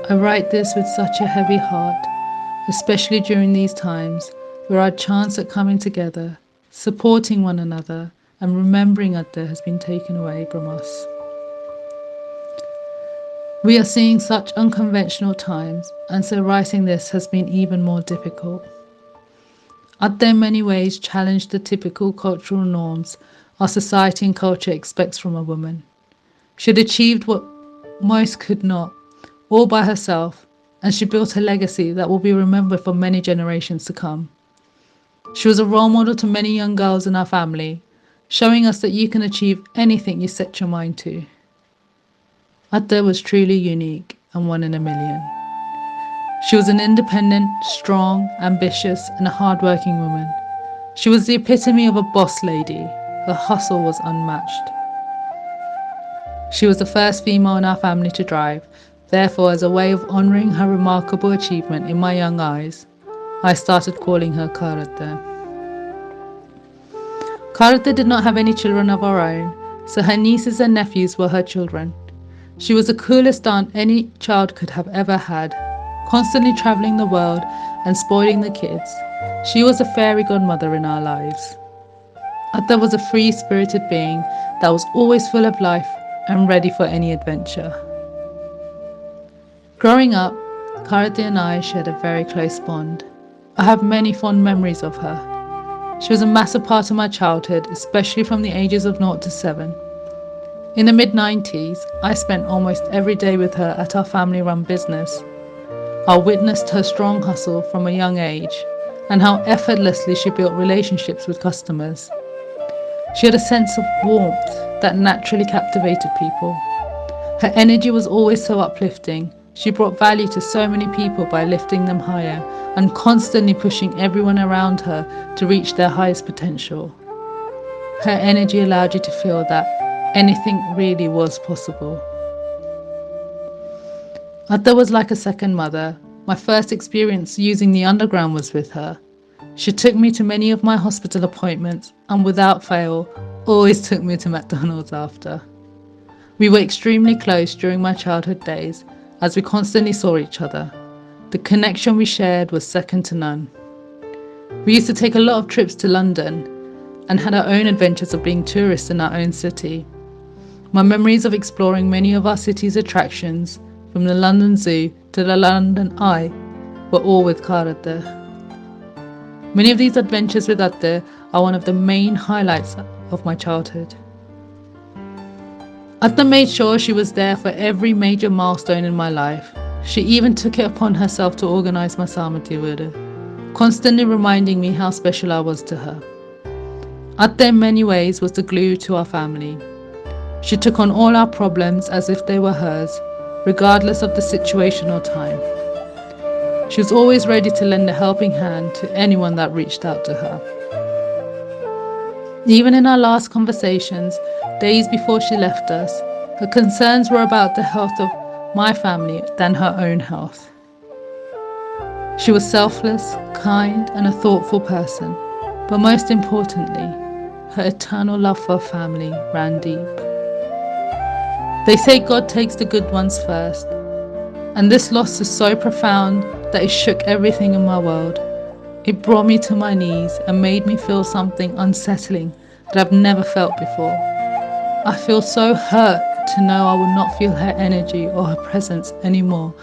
I write this with such a heavy heart, especially during these times where our chance at coming together, supporting one another, and remembering Adda has been taken away from us. We are seeing such unconventional times, and so writing this has been even more difficult. Adda in many ways challenged the typical cultural norms our society and culture expects from a woman. She had achieved what most could not, all by herself, and she built a legacy that will be remembered for many generations to come. She was a role model to many young girls in our family, showing us that you can achieve anything you set your mind to. Adda was truly unique and one in a million. She was an independent, strong, ambitious, and a hard-working woman. She was the epitome of a boss lady. Her hustle was unmatched. She was the first female in our family to drive. Therefore, as a way of honouring her remarkable achievement in my young eyes, I started calling her Karadda. Karadda did not have any children of her own, so her nieces and nephews were her children. She was the coolest aunt any child could have ever had, constantly travelling the world and spoiling the kids. She was a fairy godmother in our lives. Adda was a free-spirited being that was always full of life and ready for any adventure. Growing up, Karadda and I shared a very close bond. I have many fond memories of her. She was a massive part of my childhood, especially from the ages of 0 to 7. In the mid-90s, I spent almost every day with her at our family-run business. I witnessed her strong hustle from a young age and how effortlessly she built relationships with customers. She had a sense of warmth that naturally captivated people. Her energy was always so uplifting. She brought value to so many people by lifting them higher and constantly pushing everyone around her to reach their highest potential. Her energy allowed you to feel that anything really was possible. Adda was like a second mother. My first experience using the underground was with her. She took me to many of my hospital appointments and without fail, always took me to McDonald's after. We were extremely close during my childhood days as we constantly saw each other. The connection we shared was second to none. We used to take a lot of trips to London and had our own adventures of being tourists in our own city. My memories of exploring many of our city's attractions, from the London Zoo to the London Eye, were all with Karadda. Many of these adventures with Adda are one of the main highlights of my childhood. Adda made sure she was there for every major milestone in my life. She even took it upon herself to organise my Samadhi, constantly reminding me how special I was to her. Adda in many ways was the glue to our family. She took on all our problems as if they were hers, regardless of the situation or time. She was always ready to lend a helping hand to anyone that reached out to her. Even in our last conversations, days before she left us, her concerns were about the health of my family than her own health. She was selfless, kind, and a thoughtful person, but most importantly, her eternal love for family ran deep. They say God takes the good ones first, and this loss is so profound that it shook everything in my world. It brought me to my knees and made me feel something unsettling that I've never felt before. I feel so hurt to know I will not feel her energy or her presence anymore,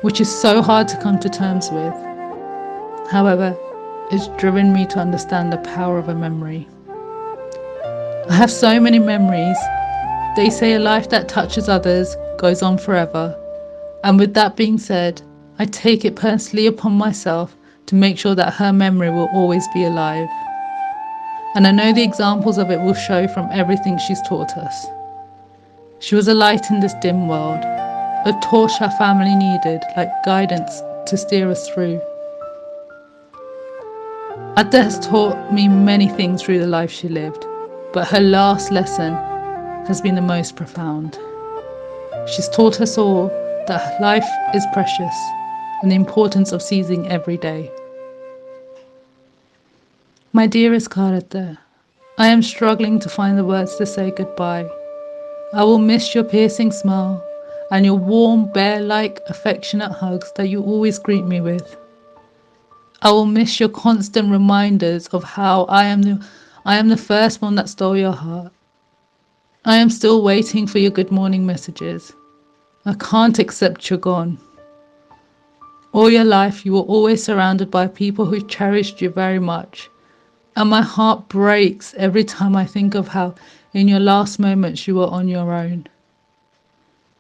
which is so hard to come to terms with. However, it's driven me to understand the power of a memory. I have so many memories. They say a life that touches others goes on forever. And with that being said, I take it personally upon myself to make sure that her memory will always be alive. And I know the examples of it will show from everything she's taught us. She was a light in this dim world, a torch our family needed, like guidance to steer us through. Adda has taught me many things through the life she lived, but her last lesson has been the most profound. She's taught us all that life is precious and the importance of seizing every day. My dearest Karate, I am struggling to find the words to say goodbye. I will miss your piercing smile and your warm, bear-like, affectionate hugs that you always greet me with. I will miss your constant reminders of how I am the first one that stole your heart. I am still waiting for your good morning messages. I can't accept you're gone. All your life, you were always surrounded by people who cherished you very much. And my heart breaks every time I think of how, in your last moments, you were on your own.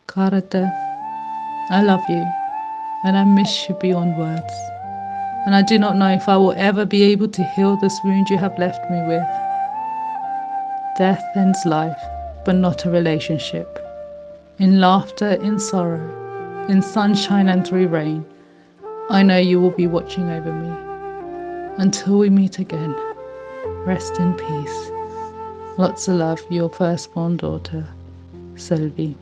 Karate, I love you, and I miss you beyond words. And I do not know if I will ever be able to heal this wound you have left me with. Death ends life, but not a relationship. In laughter, in sorrow, in sunshine and through rain, I know you will be watching over me. Until we meet again, rest in peace. Lots of love, your firstborn daughter, Sylvie.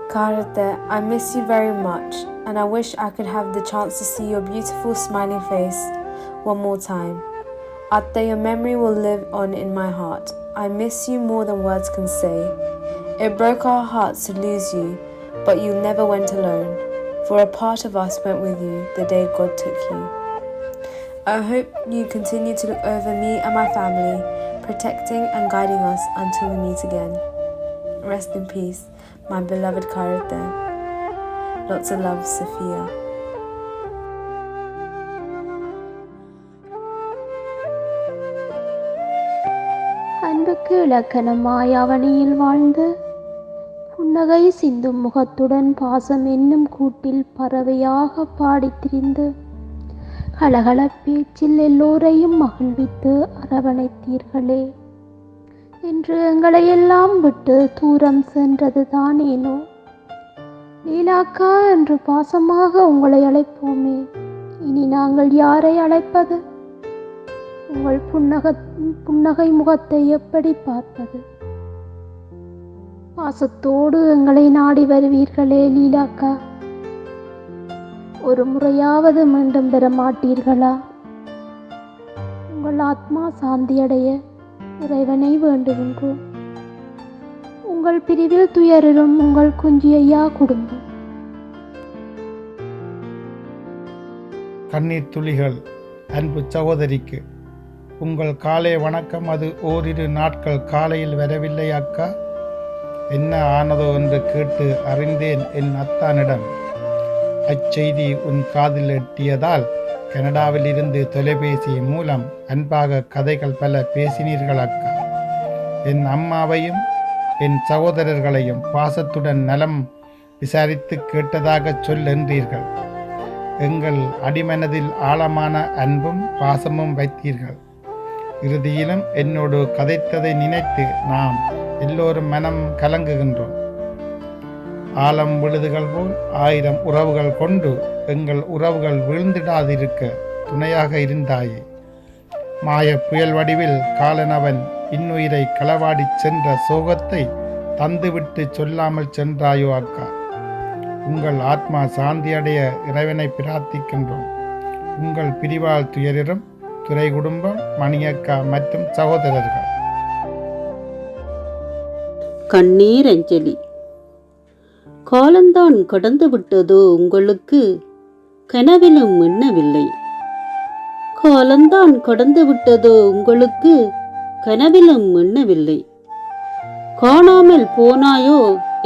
Karate, I miss you very much, and I wish I could have the chance to see your beautiful smiling face one more time. Atta, your memory will live on in my heart. I miss you more than words can say. It broke our hearts to lose you, but you never went alone, for a part of us went with you the day God took you. I hope you continue to look over me and my family, protecting and guiding us until we meet again. Rest in peace, my beloved Karate. Lots of love, Sophia. அன்புக்கு இலக்கணமாய் அவனியில் வாழ்ந்து புன்னகை சிந்தும் முகத்துடன் பாசம் என்னும் கூட்டில் பறவையாக பாடித் திரிந்து கலகல பேச்சில் எல்லோரையும் மகிழ்வித்து அரவணைத்தீர்களே. இன்று எங்களை எல்லாம் விட்டு தூரம் சென்றது தானேனோ. லீலாக்கா என்று பாசமாக உங்களை அழைப்போமே, இனி நாங்கள் யாரை அழைப்பது? உங்கள் புன்னகை முகத்தை எப்படி பார்ப்பது? பாசத்தோடு எங்களை நாடி வருவீர்களே லீலாக்கா, ஒரு முறையாவது மீண்டும் பெற மாட்டீர்களா? உங்கள் ஆத்மா சாந்தியடைய இறைவனை வேண்டுகின்றோம். உங்கள் பிரிவில் துயரும் உங்கள் குஞ்சியையா குடும்பம். கண்ணீர் துளிகள் அன்பு சகோதரிக்கு உங்கள் காலை வணக்கம். அது ஓரிரு நாட்கள் காலையில் வரவில்லை அக்கா. என்ன ஆனதோ என்று கேட்டு அறிந்தேன் என் அத்தானிடம். அச்செய்தி உன் காதில் எட்டியதால் கனடாவில் இருந்து தொலைபேசி மூலம் அன்பாக கதைகள் பல பேசினீர்கள் அக்கா. என் அம்மாவையும் என் சகோதரர்களையும் பாசத்துடன் நலம் விசாரித்து கேட்டதாக சொல்லென்றீர்கள். எங்கள் அடிமனதில் ஆழமான அன்பும் பாசமும் வைத்தீர்கள். இறுதியிலும் என்னோடு கதைத்ததை நினைத்து நாம் எல்லோரும் மனம் கலங்குகின்றோம். ஆழம் விழுதுகள் போல் 1000 உறவுகள் கொண்டு எங்கள் உறவுகள் விழுந்திடாதிருக்க துணையாக இருந்தாயே. மாய புயல் வடிவில் காலனவன் இன்னுயிரை களவாடி சென்ற சோகத்தை தந்துவிட்டு சொல்லாமல் சென்றாயோ அக்கா. உங்கள் ஆத்மா சாந்தியடைய இறைவனை பிரார்த்திக்கின்றோம். உங்கள் பிரிவால் துயரிடும் துறை குடும்பம், மணியக்கா மற்றும் சகோதரர்கள். கண்ணீர் அஞ்சலி. காலந்தான் கடந்து விட்டதோ உங்களுக்கு, கனவிலும் எண்ணவில்லை. காலந்தான் கடந்து விட்டதோ உங்களுக்கு, கனவிலும் எண்ணவில்லை. காணாமல் போனாயோ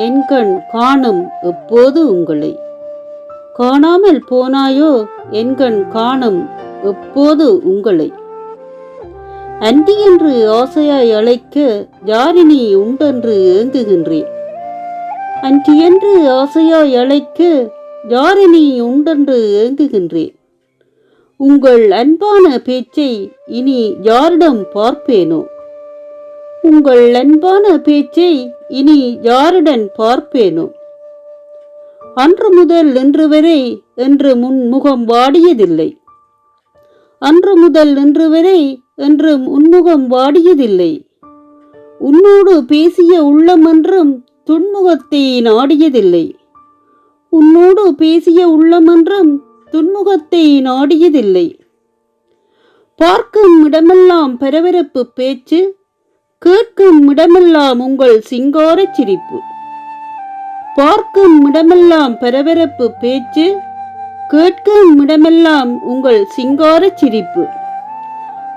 என் கண் காணும் எப்போது உங்களை. காணாமல் போனாயோ என் கண் காணும் எப்போது உங்களை. அண்டி என்று ஆசையாய் அழைக்க யாரினி உண்டென்று ஏங்குகின்றேன். அண்டி என்று ஆசையாய் அழைக்க யாரினி உண்டென்று ஏங்குகின்றேன். உங்கள் அன்பான பேச்சை இனி யாரிடம் பார்ப்பேனோ. உங்கள் அன்பான பேச்சை இனி யாருடன் பார்ப்பேனோ. அன்று முதல் இன்று வரை என்று முன்முகம் வாடியதில்லை. அன்று முதல் இன்று வரை என்றும் உன்முகம் வாடியதில்லை. உன்னோடு பேசிய உள்ளமென்றும் துன்முகத்தை நாடியதில்லை. உன்னோடு பேசிய உள்ளமென்றும் துன்முகத்தை நாடியதில்லை. பார்க்கும் இடமெல்லாம் பரபரப்பு பேச்சு, கேட்கும் இடமெல்லாம் உங்கள் சிங்கார சிரிப்பு. பார்க்கும் இடமெல்லாம் பரபரப்பு பேச்சு, கேட்கும் இடமெல்லாம் உங்கள் சிங்கார சிரிப்பு.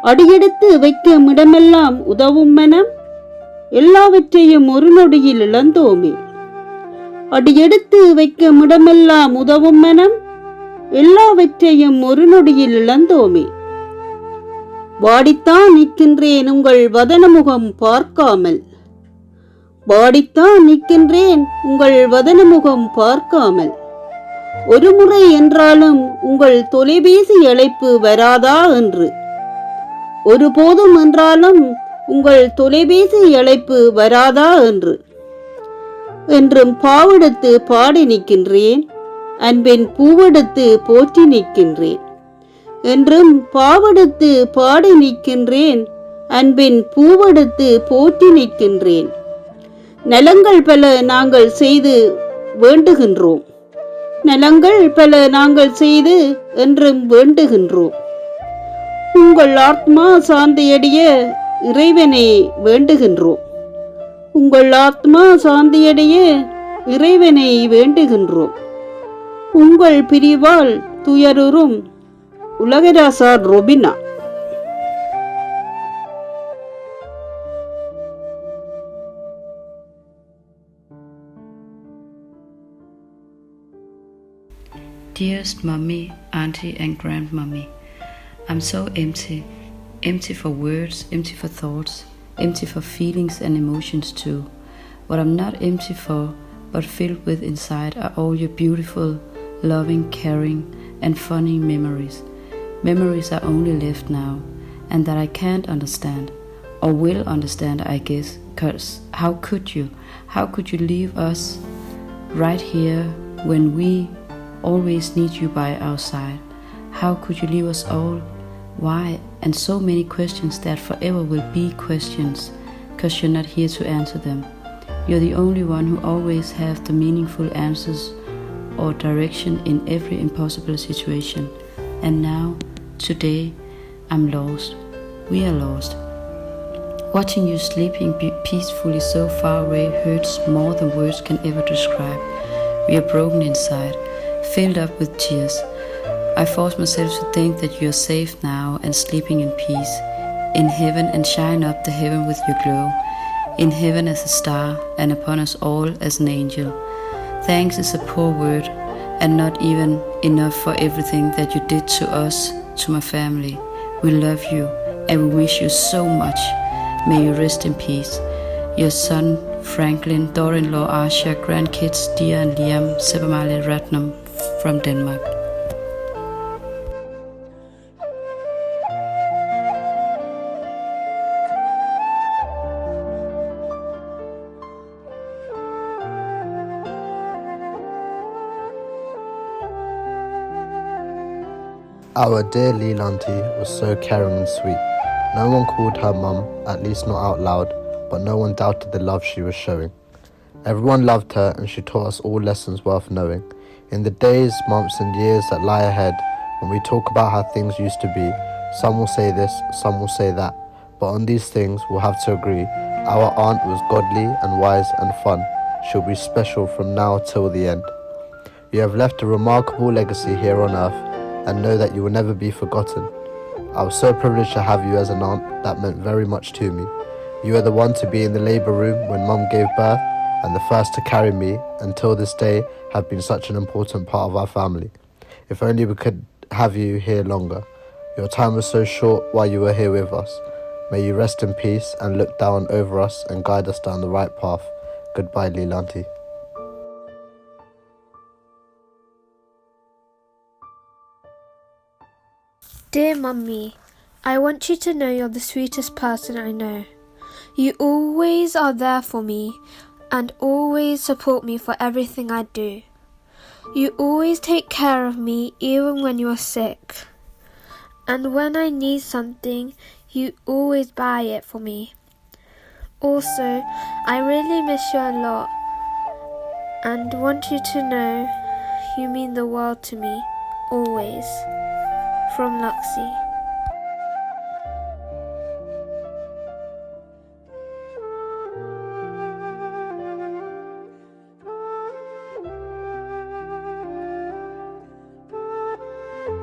அடியெடுத்து வைக்கும் இடமெல்லாம் உதவும் மனம், எல்லாவற்றையும் ஒரு நொடியில் இழந்தோமே. அடியெடுத்து வைக்கும் இடமெல்லாம் உதவும் மனம், எல்லாவற்றையும் ஒரு நொடியில் இழந்தோமே. வாடித்தான் நிற்கின்றேன் உங்கள் வதனமுகம் பார்க்காமல். வாடித்தான் நிற்கின்றேன் உங்கள் வதனமுகம் பார்க்காமல். ஒரு முறை என்றாலும் உங்கள் தொலைபேசி அழைப்பு வராதா என்று. ஒருபோதும் என்றாலும் உங்கள் தொலைபேசி அழைப்பு வராதா என்று. என்றும் பாவெடுத்து பாடி நிற்கின்றேன், அன்பின் பூவெடுத்து போற்றி நிற்கின்றேன். என்றும் பாவெடுத்து பாடி நிற்கின்றேன், அன்பின் பூவெடுத்து போற்றி நிற்கின்றேன். நலங்கள் பல நாங்கள் செய்து வேண்டுகின்றோம். நலங்கள் பல நாங்கள் செய்து என்றும் வேண்டுகின்றோம். உங்கள் ஆத்மா சாந்தியடைய இறைவனை வேண்டுகின்றோம். உங்கள் ஆத்மா சாந்தியடைய இறைவனை வேண்டுகின்றோம். உங்கள் பிரிவால் துயருறும் உலகராசா ரொபினா. Dearest Mummy, Auntie and Grandmummy, I'm so empty. Empty for words, empty for thoughts, empty for feelings and emotions too. What I'm not empty for, but filled with inside, are all your beautiful, loving, caring, and funny memories. Memories are only left now, and that I can't understand, or will understand, I guess, 'cause how could you? How could you leave us right here when we always need you by our side? How could you leave us all? Why? And so many questions that forever will be questions, 'cause you're not here to answer them. You're the only one who always have the meaningful answers or direction in every impossible situation. And now, today, I'm lost. We are lost. Watching you sleeping peacefully so far away hurts more than words can ever describe. We are broken inside, filled up with tears. I force myself to think that you are safe now and sleeping in peace, in heaven, and shine up the heaven with your glow, in heaven as a star and upon us all as an angel. Thanks is a poor word and not even enough for everything that you did to us, to my family. We love you and we wish you so much. May you rest in peace. Your son Franklin, daughter-in-law Asha, grandkids Dia and Liam, Vemalda Ravindran from Denmark. Our dear Leela auntie was so caring and sweet. No one called her mum, at least not out loud, but no one doubted the love she was showing. Everyone loved her and she taught us all lessons worth knowing. In the days, months and years that lie ahead, when we talk about how things used to be, some will say this, some will say that, but on these things we'll have to agree. Our aunt was godly and wise and fun. She'll be special from now till the end. You have left a remarkable legacy here on earth, and know that you will never be forgotten. I was so privileged to have you as an aunt. That meant very much to me. You are the one to be in the labour room when mum gave birth, and the first to carry me, until this day, have been such an important part of our family. If only we could have you here longer. Your time was so short while you were here with us. May you rest in peace and look down over us and guide us down the right path. Goodbye, Leela auntie. Dear Mummy, I want you to know you're the sweetest person I know. You always are there for me and always support me for everything I do. You always take care of me even when you are sick. And when I need something, you always buy it for me. Also, I really miss you a lot and want you to know you mean the world to me, always. From Luxie.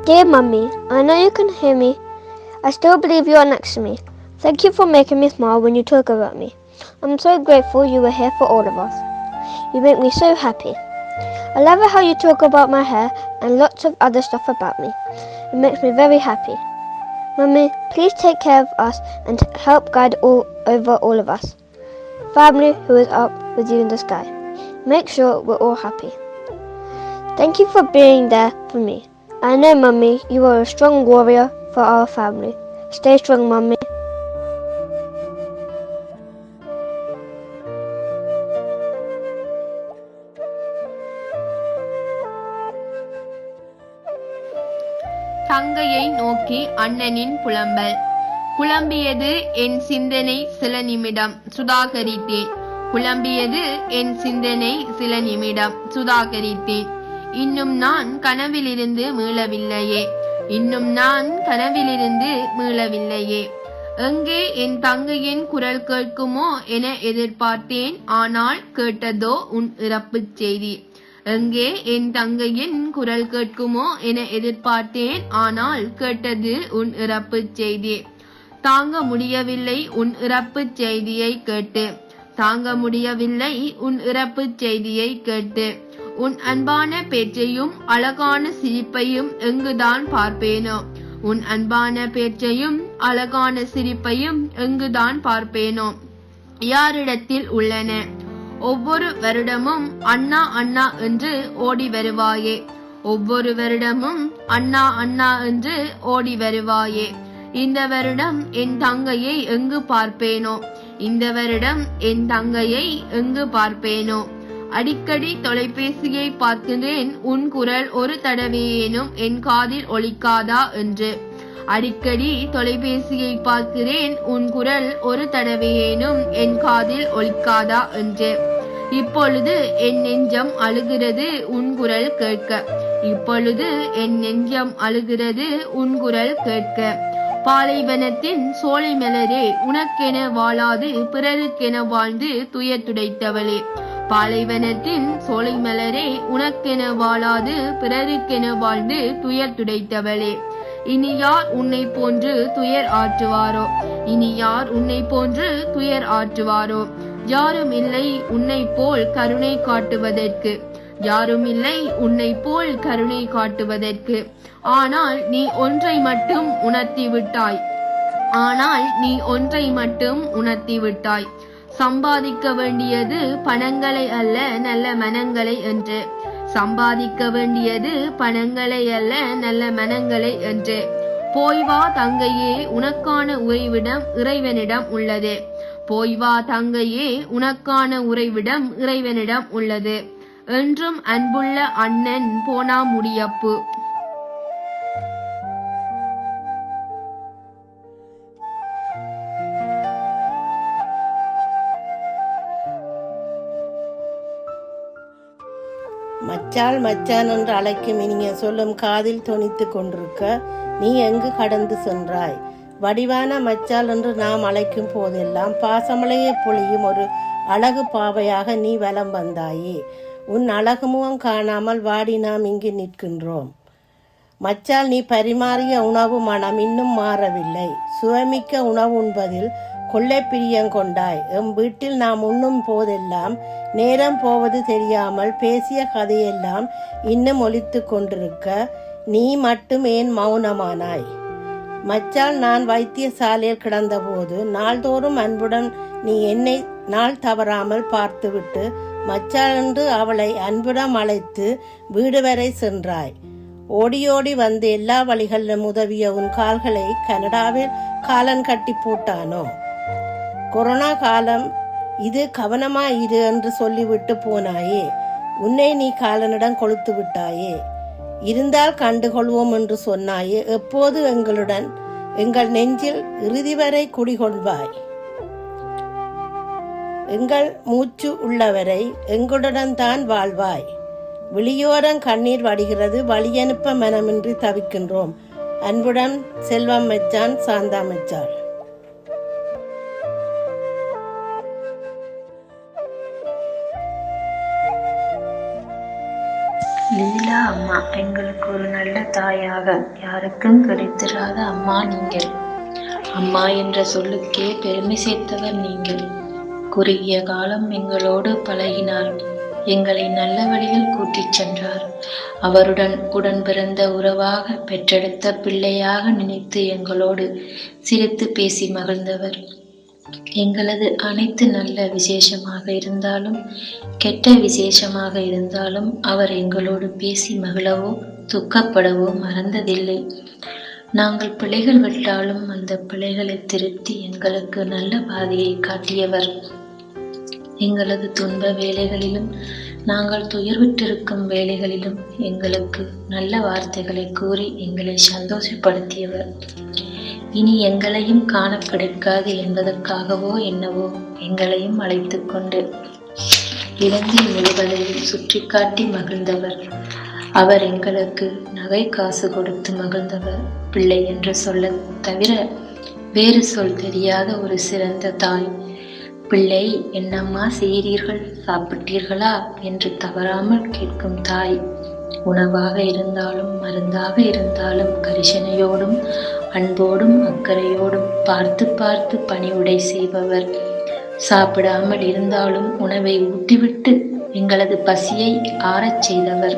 Dear Mummy, I know you can hear me. I still believe you are next to me. Thank you for making me smile when you talk about me. I'm so grateful you were here for all of us. You make me so happy. I love how you talk about my hair and lots of other stuff about me. It makes me very happy. Mummy, please take care of us and help guide over all of us. Family who is up with you in the sky. Make sure we're all happy. Thank you for being there for me. I know, Mummy, you are a strong warrior for our family. Stay strong, Mummy. தங்கையை நோக்கி அண்ணனின் புலம்பல். குழம்பியது என் சிந்தனை சில நிமிடம், சுதாகரித்தேன். குழம்பியது என் சிந்தனை சில நிமிடம், சுதாகரித்தேன். இன்னும் நான் கனவிலிருந்து மீளவில்லையே, இன்னும் நான் கனவிலிருந்து மீளவில்லையே. எங்கே என் தங்கையின் குரல் கேட்குமோ என எதிர்பார்த்தேன், ஆனால் கேட்டதோ உன் இறப்புச் செய்தி. எங்கே என் தங்கையின் குரல் கேட்குமோ என எதிர்பார்த்தேன், ஆனால் கேட்டது உன் இறப்புச் செய்தி. தாங்க முடியவில்லை உன் இறப்புச் செய்தியை கேட்டு, தாங்க முடியவில்லை உன் இறப்புச் செய்தியை கேட்டு. உன் அன்பான பேச்சையும் அழகான சிரிப்பையும் எங்குதான் பார்ப்பேனோ, உன் அன்பான பேச்சையும் அழகான சிரிப்பையும் எங்குதான் பார்ப்பேனோ. யாரிடத்தில் உள்ளன? ஒவ்வொரு வருடமும் அண்ணா அண்ணா என்று ஓடி வருவாயே, ஒவ்வொரு வருடமும் அண்ணா அண்ணா என்று ஓடி வருவாயே. இந்த வருடம் என் தங்கையை எங்கு பார்ப்பேனோ, இந்த வருடம் என் தங்கையை எங்கு பார்ப்பேனோ. அடிக்கடி தொலைபேசியை பார்க்கிறேன், உன் குரல் ஒரு தடவையேனும் என் காதில் ஒலிக்காதா என்று. அடிக்கடி தொலைபேசியை பார்க்கிறேன், உன் குரல் ஒரு தடவையேனும் என் காதில் ஒலிக்காதா என்று. இப்பொழுது என் நெஞ்சம் அழுகிறது உன் குரல் கேட்க, இப்பொழுது என் நெஞ்சம் அழுகிறது உன் குரல் கேட்க. பாலைவனத்தின் சோலை மலரே, உனக்கென வாழாது பிறருக்கென வாழ்ந்து துயர் துடைத்தவளே. பாலைவனத்தின் சோலை மலரே, உனக்கென வாழாது பிறருக்கென வாழ்ந்து துயர் துடைத்தவளே. இனி யார் உன்னை போன்று துயர் ஆற்றுவாரோ, இனி யார் உன்னை போன்று துயர் ஆற்றுவாரோ. யாரும் இல்லை உன்னை போல் கருணை காட்டுவதற்கு, யாரும் இல்லை உன்னை போல் கருணை காட்டுவதற்கு. ஆனால் நீ ஒன்றை மட்டும் உணர்த்தி விட்டாய், ஆனால் நீ ஒன்றை மட்டும் உணர்த்தி விட்டாய். சம்பாதிக்க வேண்டியது பணங்களை அல்ல நல்ல மனங்களை என்று, சம்பாதிக்க வேண்டியது பணங்களை அல்ல நல்ல மனங்களை என்று. போய் வா தங்கையே, உனக்கான உறைவிடம் இறைவனிடம் உள்ளது. போய் வா தங்கையே, உனக்கான உறைவிடம் இறைவனிடம் உள்ளது. என்றும் அன்புள்ள அண்ணன் போனா முடியப்பு. மச்சாள் மச்சான் என்று அழைக்கும் இனிய சொல்லும் காதில் தொனித்து கொண்டிருக்க, நீ எங்கு கடந்து சென்றாய்? வடிவான மச்சாள் என்று நாம் அழைக்கும் போதெல்லாம் பாசமலையை பொழியும் ஒரு அழகு பாவையாக நீ வலம் வந்தாயே. உன் அழகு முகம் காணாமல் வாடி நாம் இங்கு நிற்கின்றோம். மச்சாள், நீ பரிமாறிய உணவு மனம் இன்னும் மாறவில்லை. சுவைமிக்க உணவு உண்பதில் கொள்ளை பிரியம் கொண்டாய். எம் வீட்டில் நாம் உண்ணும் போதெல்லாம் நேரம் போவது தெரியாமல் பேசிய கதையெல்லாம் இன்னும் ஒலித்து கொண்டிருக்க, நீ மட்டும் ஏன் மௌனமானாய்? மச்சாள், நான் வைத்தியசாலையில் கிடந்தபோது நாள்தோறும் அன்புடன் நீ என்னை நாள் தவறாமல் பார்த்துவிட்டு மச்சாள் என்று அவளை அன்புடன் அழைத்து வீடு வரை சென்றாய். ஓடியோடி வந்து எல்லா வழிகளிலும் உதவிய உன் கால்களை கனடாவில் காலன் கட்டி போட்டானோ? கொரோனா காலம் இது, கவனமாயிரு என்று சொல்லிவிட்டு போனாயே. உன்னை நீ காலனிடம் கொளுத்து விட்டாயே. இருந்தால் கண்டுகொள்வோம் என்று சொன்னாயே, எப்போது எங்களுடன் எங்கள் நெஞ்சில் இறுதி வரை குடிகொள்வாய். எங்கள் மூச்சு உள்ளவரை எங்களுடன் தான் வாழ்வாய். விழியோரம் கண்ணீர் வடிகிறது, வழியனுப்ப மனமின்றி தவிக்கின்றோம். அன்புடன் செல்வம் மச்சான், சாந்தா மச்சாள். லீலா அம்மா, எங்களுக்கு ஒரு நல்ல தாயாக யாருக்கும் கிடைத்திராத அம்மா நீங்கள். அம்மா என்ற சொல்லுக்கே பெருமை சேர்த்தவர் நீங்கள். குறுகிய காலம் எங்களோடு பழகினார், எங்களை நல்ல வழியில் கூட்டிச் சென்றார். அவருடன் உடன் பிறந்த உறவாக, பெற்றெடுத்த பிள்ளையாக நினைத்து எங்களோடு சிரித்து பேசி மகிழ்ந்தவர். எங்களது அனைத்து நல்ல விசேஷமாக இருந்தாலும் கெட்ட விசேஷமாக இருந்தாலும் அவர் எங்களோடு பேசி மகிழவோ துக்கப்படவோ மறந்ததில்லை. நாங்கள் பிழைகள் விட்டாலும் அந்த பிழைகளை திருத்தி எங்களுக்கு நல்ல பாதையை காட்டியவர். எங்களது துன்ப வேலைகளிலும் நாங்கள் துயர்விட்டிருக்கும் வேலைகளிலும் எங்களுக்கு நல்ல வார்த்தைகளை கூறி எங்களை சந்தோஷப்படுத்தியவர். இனி எங்களையும் காண கிடைக்காது என்பதற்காகவோ என்னவோ எங்களையும் அழைத்து கொண்டு இலங்கை முழுவதையும் சுற்றி காட்டி மகிழ்ந்தவர். அவர் எங்களுக்கு நகை காசு கொடுத்து மகிழ்ந்தவர். பிள்ளை என்று சொல்ல தவிர வேறு சொல் தெரியாத ஒரு சிறந்த தாய். பிள்ளை, என்னம்மா செய்கிறீர்கள், சாப்பிட்டீர்களா என்று தவறாமல் கேட்கும் தாய். உணவாக இருந்தாலும் மருந்தாக இருந்தாலும் கரிசனையோடும் அன்போடும் அக்கறையோடும் பார்த்து பார்த்து பணிவுடை செய்பவர். சாப்பிடாமல் இருந்தாலும் உணவை ஊட்டிவிட்டு எங்களது பசியை ஆறச் செய்தவர்.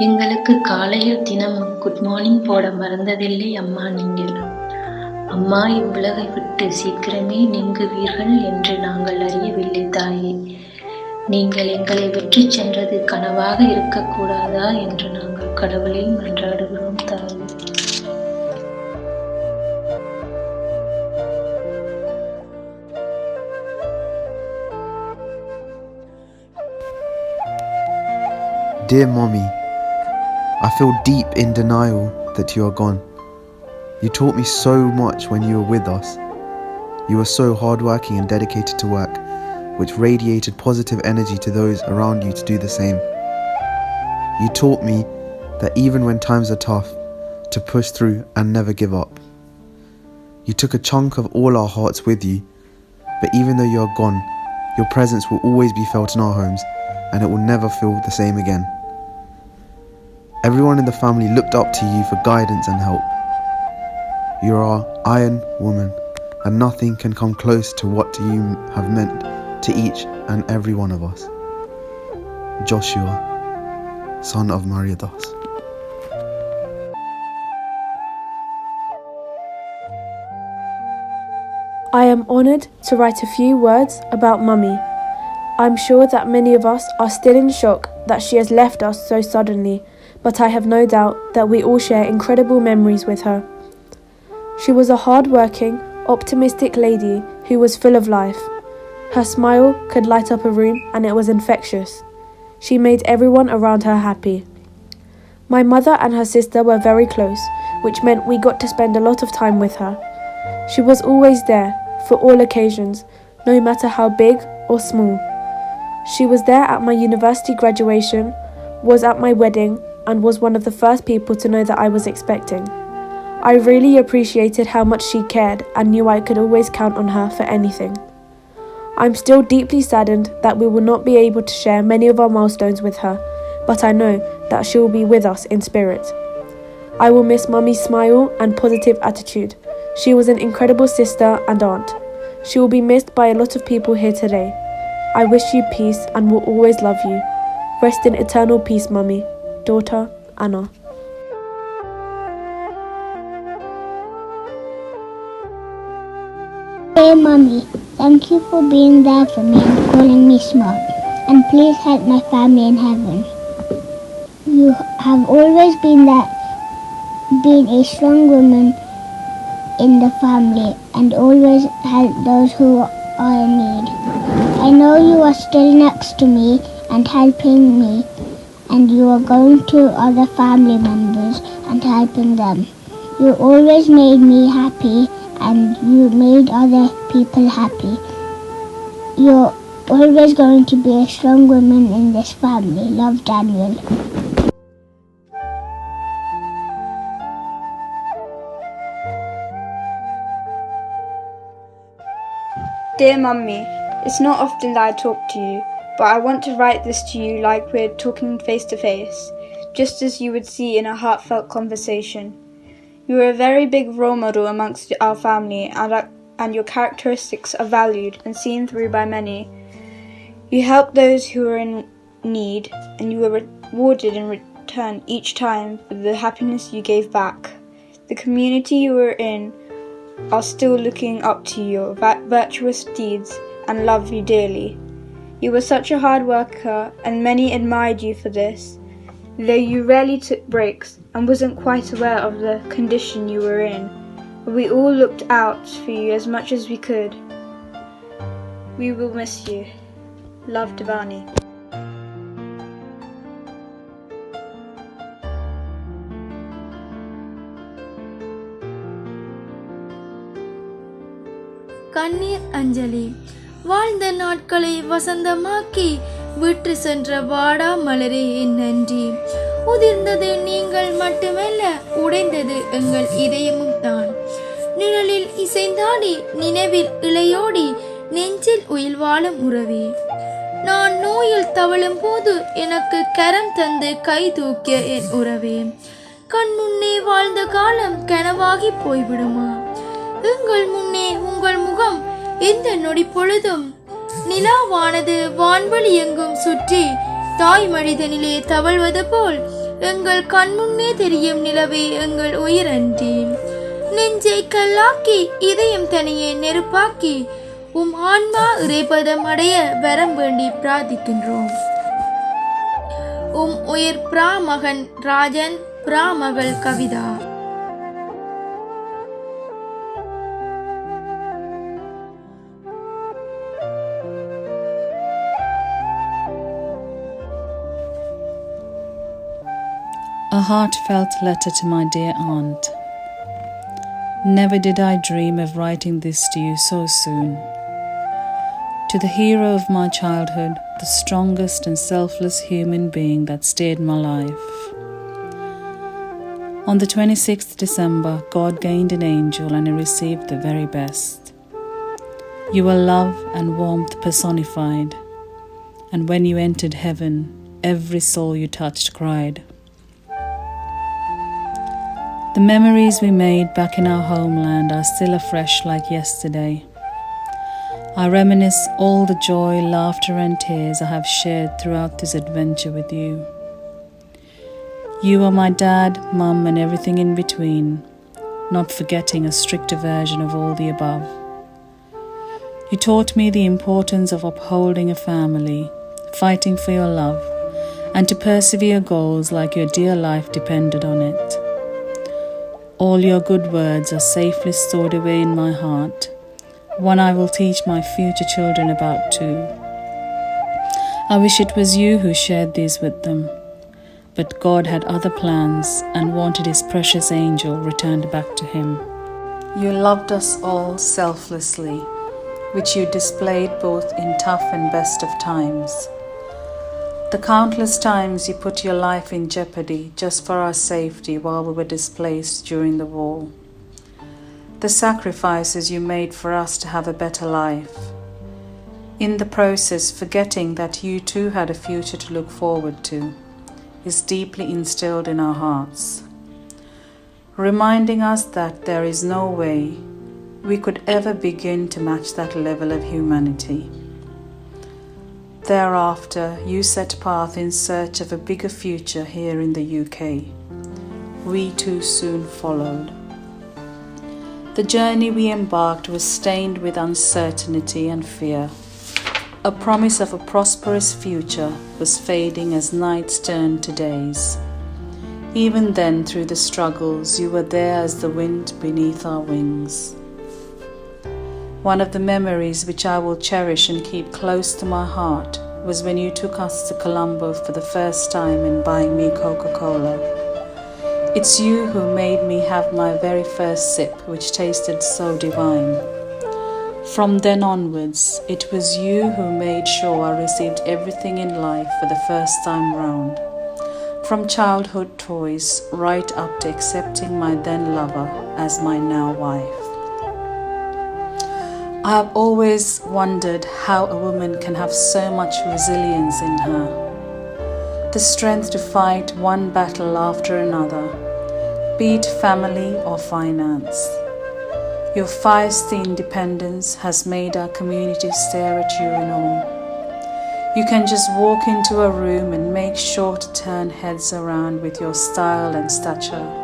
எங்களுக்கு காலையில் தினமும் குட் மார்னிங் போட மறந்ததில்லை அம்மா நீங்கள். அம்மா, இவ்வுலகை விட்டு சீக்கிரமே நீங்குவீர்கள் என்று நாங்கள் அறியவில்லை தாயே. நீங்கள் எங்களை வெற்றி சென்றது கனவாக இருக்கக்கூடாதா என்று நாங்கள் கடவுளை மன்றாடுகிறோம் தாயே. Dear Mommy, I feel deep in denial that you are gone. You taught me so much when you were with us. You were so hardworking and dedicated to work, which radiated positive energy to those around you to do the same. You taught me that even when times are tough, to push through and never give up. You took a chunk of all our hearts with you, but even though you are gone, your presence will always be felt in our homes, and it will never feel the same again. Everyone in the family looked up to you for guidance and help. You are our iron woman, and nothing can come close to what you have meant to each and every one of us. Joshua, son of Maria Das. I am honoured to write a few words about Mummy. I'm sure that many of us are still in shock that she has left us so suddenly, but I have no doubt that we all share incredible memories with her. She was a hard-working, optimistic lady who was full of life. Her smile could light up a room and it was infectious. She made everyone around her happy. My mother and her sister were very close, which meant we got to spend a lot of time with her. She was always there for all occasions, no matter how big or small. She was there at my university graduation, was at my wedding, and was one of the first people to know that I was expecting. I really appreciated how much she cared and knew I could always count on her for anything. I'm still deeply saddened that we will not be able to share many of our milestones with her, but I know that she will be with us in spirit. I will miss Mummy's smile and positive attitude. She was an incredible sister and aunt. She will be missed by a lot of people here today. I wish you peace and will always love you. Rest in eternal peace, Mummy. Daughter, Anna. Hey Mummy, thank you for being there for me and calling me smart. And please help my family in heaven. You have always been there, been a strong woman in the family and always help those who are in need. I know you are still next to me and helping me and you are going to other family members and helping them. You always made me happy and you made other people happy. You're always going to be a strong woman in this family. Love, Daniel. Dear Mummy, it's not often that I talk to you, but I want to write this to you like we're talking face to face, just as you would see in a heartfelt conversation. You are a very big role model amongst our family, and your characteristics are valued and seen through by many. You help those who are in need, and you were rewarded in return each time for the happiness you gave back. The community you were in are still looking up to your virtuous deeds and love you dearly. You were such a hard worker, and many admired you for this, though you rarely took breaks and wasn't quite aware of the condition you were in. We all looked out for you as much as we could. We will miss you. Love, Devani. கண்ணீர் அஞ்சலி. வாழ்ந்த நாட்களை வசந்தமாக்கி விட்டு சென்ற வாடா மலரே என் நன்றி. உதிர்ந்தது நீங்கள் மட்டுமல்ல, உடைந்தது எங்கள் இதயமும் தான். நிழலில் இசைந்தாடி, நினைவில் இளையோடி, நெஞ்சில் உயிர் வாழும் உறவே. நான் நோயில் தவழும் போது எனக்கு கரம் தந்து கை தூக்கிய என் உறவே. கண் முன்னே வாழ்ந்த காலம் கனவாகி போய்விடுமா? எங்கள் முன்னே உங்கள் முகம் எந்த நொடி பொழுதும் நிலாவானது வான்வெளி எங்கும் சுற்றி தாய் மனிதனிலே தவழ்வது போல் எங்கள் கண்முன்னே தெரியும் நிலவே எங்கள் உயிரன்றி. நெஞ்சை கல்லாக்கி இதயம் தனியே நெருப்பாக்கி உம் ஆன்மா இறைபதம் அடைய வரம் வேண்டி பிரார்த்திக்கின்றோம். உம் உயிர் பிராமகன் Rajan, பிராமகள் Kavitha. A heartfelt letter to my dear aunt. Never did I dream of writing this to you so soon. To the hero of my childhood, the strongest and selfless human being that stayed my life. On the 26th December, God gained an angel and he received the very best. You were love and warmth personified, and when you entered heaven, every soul you touched cried. The memories we made back in our homeland are still afresh like yesterday. I reminisce all the joy, laughter and tears I have shared throughout this adventure with you. You are my dad, mum and everything in between, not forgetting a stricter version of all the above. You taught me the importance of upholding a family, fighting for your love, and to persevere goals like your dear life depended on it. All your good words are safely stored away in my heart, one I will teach my future children about too. I wish it was you who shared these with them, but God had other plans and wanted his precious angel returned back to him. You loved us all selflessly, which you displayed both in tough and best of times. The countless times you put your life in jeopardy just for our safety while we were displaced during the war. The sacrifices you made for us to have a better life. In the process, forgetting that you too had a future to look forward to, is deeply instilled in our hearts. Reminding us that there is no way we could ever begin to match that level of humanity. Thereafter, you set path in search of a bigger future here in the UK. We too soon followed. The journey we embarked was stained with uncertainty and fear. A promise of a prosperous future was fading as nights turned to days. Even then, through the struggles, you were there as the wind beneath our wings. One of the memories which I will cherish and keep close to my heart was when you took us to Colombo for the first time and buying me Coca-Cola. It's you who made me have my very first sip, which tasted so divine. From then onwards, it was you who made sure I received everything in life for the first time round. From childhood toys right up to accepting my then lover as my now wife. I have always wondered how a woman can have so much resilience in her. The strength to fight one battle after another, be it family or finance. Your feisty independence has made our community stare at you in awe. You can just walk into a room and make sure to turn heads around with your style and stature.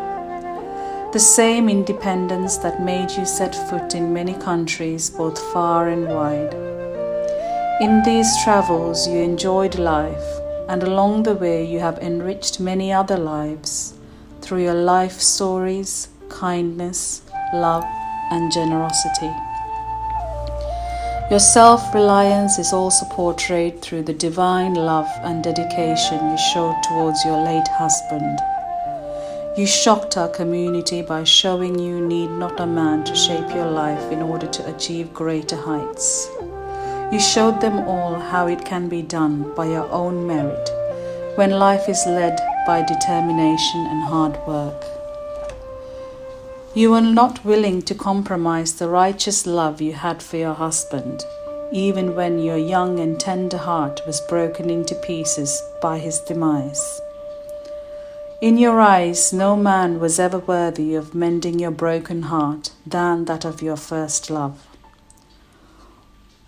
The same independence that made you set foot in many countries, both far and wide. In these travels, you enjoyed life, and along the way, you have enriched many other lives through your life stories, kindness, love, and generosity. Your self-reliance is also portrayed through the divine love and dedication you showed towards your late husband. You shocked our community by showing you need not a man to shape your life in order to achieve greater heights. You showed them all how it can be done by your own merit when life is led by determination and hard work. You were not willing to compromise the righteous love you had for your husband, even when your young and tender heart was broken into pieces by his demise. In your eyes, no man was ever worthy of mending your broken heart than that of your first love.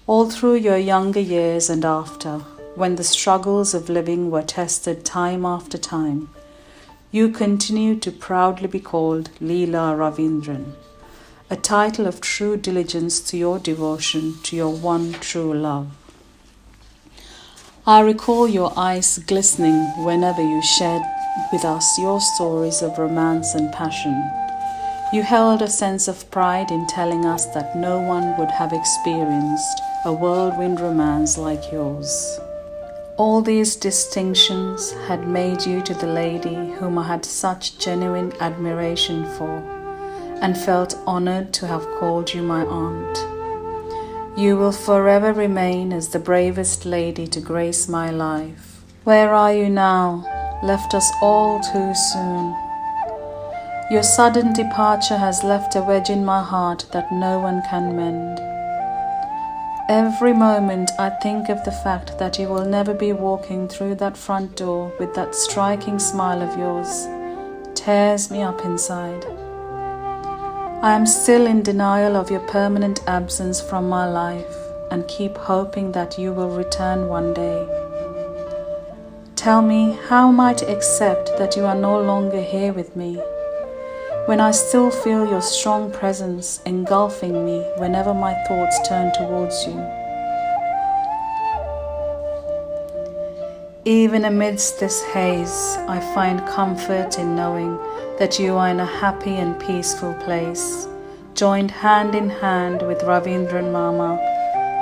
All through your younger years and after, when the struggles of living were tested time after time, you continued to proudly be called Leela Ravindran, a title of true diligence to your devotion to your one true love. I recall your eyes glistening whenever you shared with us your stories of romance and passion. You held a sense of pride in telling us that no one would have experienced a whirlwind romance like yours. All these distinctions had made you to the lady whom I had such genuine admiration for, and felt honored to have called you my aunt. You will forever remain as the bravest lady to grace my life. Where are you now? Left us all too soon. Your sudden departure has left a wedge in my heart that no one can mend. Every moment I think of the fact that you will never be walking through that front door with that striking smile of yours tears me up inside. I am still in denial of your permanent absence from my life and keep hoping that you will return one day. Tell me, how am I to accept that you are no longer here with me, when I still feel your strong presence engulfing me whenever my thoughts turn towards you? Even amidst this haze, I find comfort in knowing that you are in a happy and peaceful place, joined hand in hand with Ravindran Mama,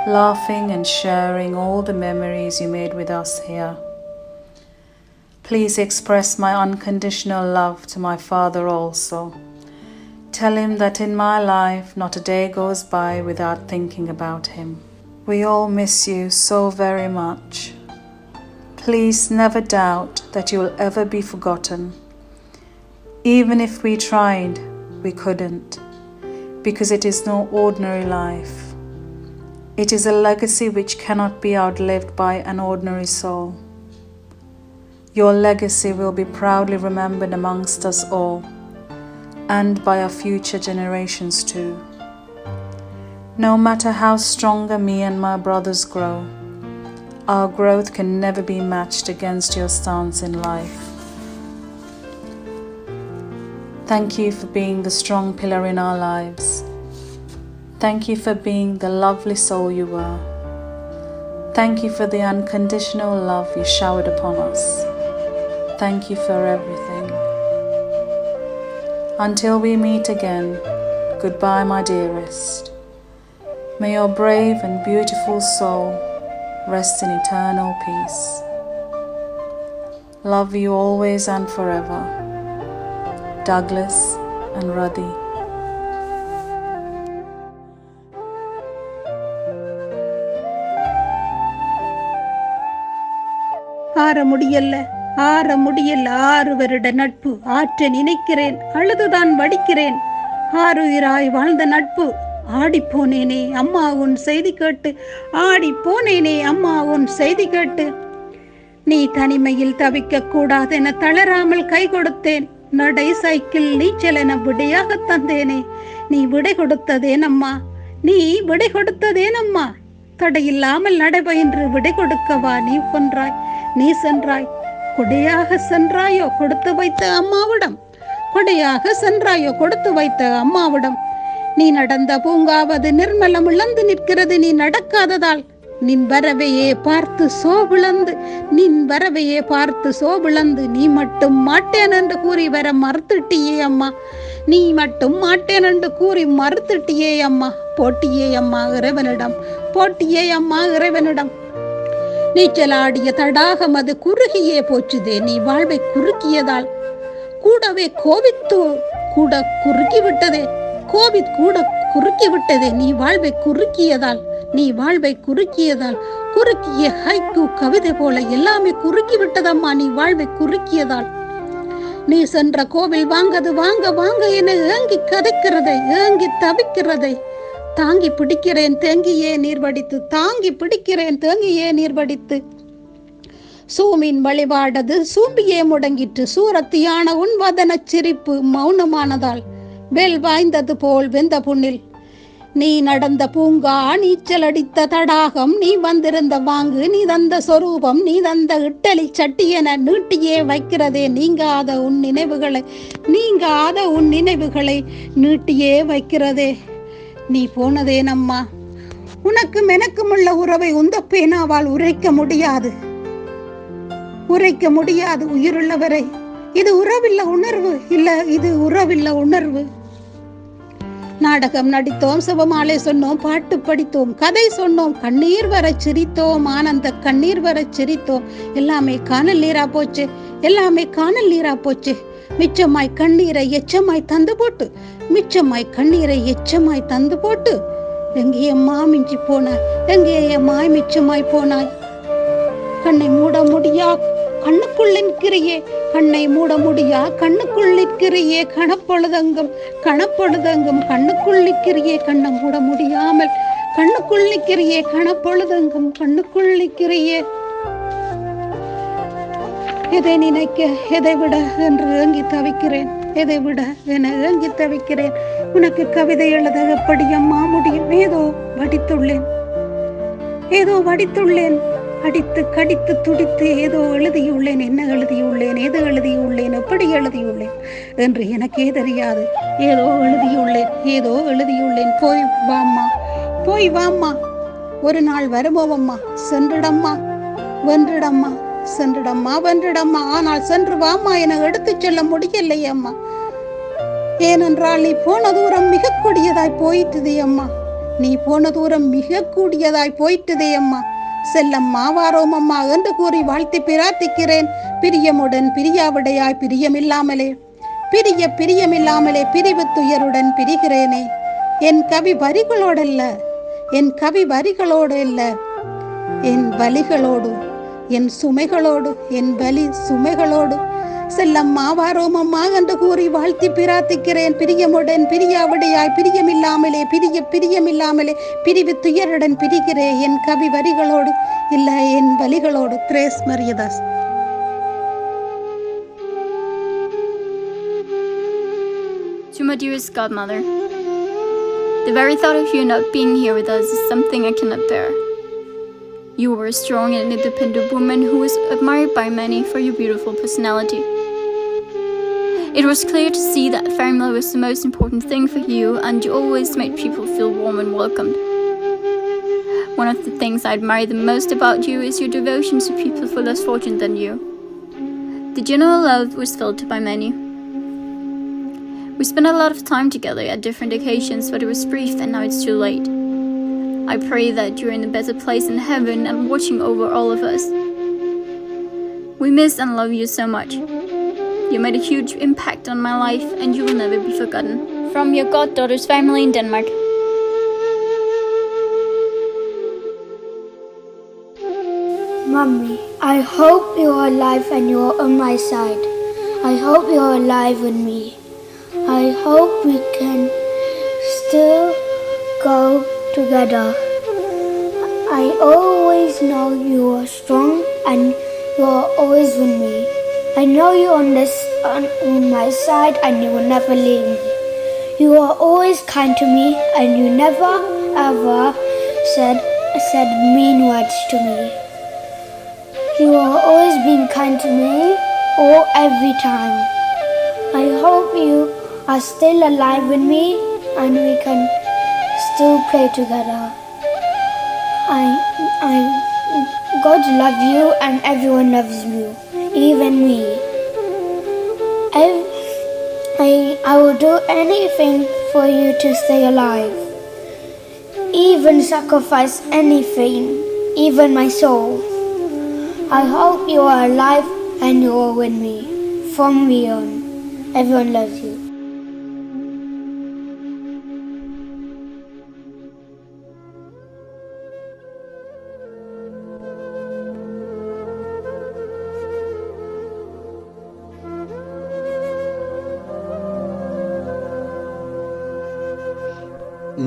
laughing and sharing all the memories you made with us here. Please express my unconditional love to my father also. Tell him that in my life not a day goes by without thinking about him. We all miss you so very much. Please never doubt that you will ever be forgotten. Even if we tried, we couldn't, because it is no ordinary life. It is a legacy which cannot be outlived by an ordinary soul. Your legacy will be proudly remembered amongst us all, and by our future generations too. No matter how stronger me and my brothers grow, our growth can never be matched against your stance in life. Thank you for being the strong pillar in our lives. Thank you for being the lovely soul you were. Thank you for the unconditional love you showered upon us. Thank you for everything. Until we meet again, goodbye, my dearest. May your brave and beautiful soul rest in eternal peace. Love you always and forever. Douglas and Ruddy. ஆற முடியல 6 வருட நட்பு ஆற்ற நினைக்கிறேன், அழுதுதான் வடிக்கிறேன். ஆறுயிராய் வாழ்ந்த நட்பு ஆடிப்போனேனே அம்மா உன் செய்தி கேட்டு, ஆடிப்போனேனே அம்மா உன் செய்தி கேட்டு. நீ தனிமையில் தவிக்க கூடாதென தளராமல் கை கொடுத்தேன். நடை சைக்கிள் நீச்சல் என விடையாக தந்தேனே. நீ விடை கொடுத்ததேன் அம்மா, நீ விடை கொடுத்ததேன் அம்மா. தடையில்லாமல் நடைபயின்று விடை கொடுக்கவா நீ கொன்றாய், நீ சென்றாய். கொடையாக சென்றாயோ கொடுத்து வைத்த அம்மாவிடம், கொடையாக சென்றாயோ கொடுத்து வைத்த அம்மாவிடம். நீ நடந்த பூங்காவது நிர்மலம் இழந்து நிற்கிறது நீ நடக்காததால். நின் வரவையே பார்த்து சோபிளந்து, நின் வரவையே பார்த்து சோபிளந்து. நீ மட்டும் மாட்டேன் என்று கூறி வர மறுத்துட்டியே அம்மா, நீ மட்டும் மாட்டேன் என்று கூறி மறுத்துட்டியே அம்மா. போட்டியே அம்மா இறைவனிடம், போட்டியே அம்மா இறைவனிடம். நீச்சலாடிய தடாகம் அது குறுகியே போச்சுதே நீ வாழ்வை குறுக்கியதால். கூடவே கோவித்து கூட குறுக்கிவிட்டதே, கோவித் கூட குறுக்கிவிட்டதே நீ வாழ்வை குறுக்கியதால், நீ வாழ்வை குறுக்கியதால். குறுக்கிய ஹைக்கூ கவிதை போல எல்லாமே குறுக்கிவிட்டதம்மா நீ வாழ்வை குறுக்கியதால். நீ சென்ற கோவில் வாங்கது வாங்க வாங்க என ஏங்கி கதைக்கிறதை, ஏங்கி தவிக்கிறதை. தாங்கி பிடிக்கிறேன் தேங்கியே நீர் வடித்து, தாங்கி பிடிக்கிறேன் தேங்கியே நீர் வடித்து. சூமின் வழிபாடது சூம்பியே முடங்கிற்று. சூரத்தியான உன் வதன சிரிப்பு மௌனமானதால். வேல் வாய்ந்தது போல் வெந்த புண்ணில் நீ நடந்த பூங்கா, நீச்சல் அடித்த தடாகம், நீ வந்திருந்த வாங்கு, நீ தந்த சொரூபம், நீ தந்த இட்டலி சட்டி என நீட்டியே வைக்கிறதே நீங்காத உன் நினைவுகளை, நீங்காத உன் நினைவுகளை நீட்டியே வைக்கிறதே. நீ போனதேனம்மா, உனக்கும் எனக்கும் உள்ள உறவை உந்த பேனாவால் உரைக்க முடியாது, உரைக்க முடியாது உயிருள்ளவரை. இது உறவில்ல உணர்வு, இல்ல இது உறவில்ல உணர்வு. நாடகம் நடித்தோம், சிவமாலை சொன்னோம், பாட்டு படித்தோம், கதை சொன்னோம், கண்ணீர் வர சிரித்தோம், ஆனந்த கண்ணீர் வர சிரித்தோம். எல்லாமே காணல் நீரா போச்சு, எல்லாமே காணல் நீரா போச்சு. மிச்சமாய் கண்ணீரை எச்சமாய் தந்து போட்டு, மிச்சமாய் கண்ணீரை எச்சமாய் தந்து போட்டு. எங்கே அம்மா மிஞ்சி போனாய், எங்கே அம்மா மிச்சமாய் போனாய். கண்ணை மூட முடியா கண்ணுக்குள் நிற்கிறையே, கண்ணை மூட முடியா கண்ணுக்குள் நிற்கிறையே. கணப்பொழுதங்கும் கணப்பொழுதங்கும் கண்ணுக்குள் நிற்கிறையே, கண்ணை மூட முடியாமல் கண்ணுக்குள் நிற்கிறையே. கணப்பொழுதங்கும் கண்ணுக்குள் நிற்கிறையே. எதை நினைக்க எதை விட என்று ஏங்கி தவிக்கிறேன், எதை விட என ஏங்கி தவிக்கிறேன். உனக்கு கவிதை எழுத எப்படி அம்மா முடியும்? ஏதோ வடித்துள்ளேன், ஏதோ வடித்துள்ளேன். அடித்து கடித்து துடித்து ஏதோ எழுதியுள்ளேன். என்ன எழுதியுள்ளேன், எது எழுதியுள்ளேன், எப்படி எழுதியுள்ளேன் என்று எனக்கே தெரியாது. ஏதோ எழுதியுள்ளேன், ஏதோ எழுதியுள்ளேன். போய் வாம்மா, போய் வாம்மா, ஒரு நாள் வருவோம்மா. சென்றிடம்மா, வென்றிடம்மா, சென்றிடம்மா, வென்றிடம்மா. ஆனால் சென்று வாம்மா என எடுத்துச் செல்ல முடியலை அம்மா. ஏனென்றால் நீ போன தூரம் மிக கூடியதாய் போயிட்டுதே அம்மா, நீ போன தூரம் மிக கூடியதாய் போயிட்டுதே அம்மா. செல்லம்மா வாரோம் அம்மா என்று கூறி வாழ்த்தி பிரார்த்திக்கிறேன். பிரியமுடன் பிரியாவிடையாய் பிரியமில்லாமலே, பிரியமில்லாமலே பிரிவு துயருடன் பிரிகிறேனே. என் கவி வரிகளோடல்ல, என் கவி வரிகளோடு அல்ல, என் வலிகளோடு, என் சுமைகளோடு, என் வலி சுமைகளோடு. செல்லம்மா வாரோம் அம்மா என்று கூறி வாழ்த்தி பிரார்த்திக்கிறேன். பிரியமுடன் பிரியாவிடையாய் பிரியமில்லாமலே, பிரியமில்லாமலே பிரிவு துயருடன் பிரிகிறேன். என் கவி வரிகளோடு இல்ல, என் வலிகளோடு. Theres Mariyadas. To my dearest godmother, the very thought of you not being here with us is something I cannot bear. You were a strong and independent woman who was admired by many for your beautiful personality. It was clear to see that family was the most important thing for you, and you always made people feel warm and welcomed. One of the things I admire the most about you is your devotion to people for less fortunate than you. The general love was felt by many. We spent a lot of time together at different occasions, but it was brief and now it's too late. I pray that you're in a better place in heaven and watching over all of us. We miss and love you so much. You made a huge impact on my life and you will never be forgotten. From your goddaughter's family in Denmark. Mummy, I hope you're alive and you're on my side. I hope you're alive with me. I hope we can still go together. I always know you are strong and you are always with me. I know you're on my side and you will never leave me. You are always kind to me and you never ever said mean words to me. You are always being kind to me or every time. I hope you are still alive with me and we can still play together. God loves you and everyone loves you, even me. I will do anything for you to stay alive. Even sacrifice anything, even my soul. I hope you are alive and you are with me. From me on. Everyone loves you.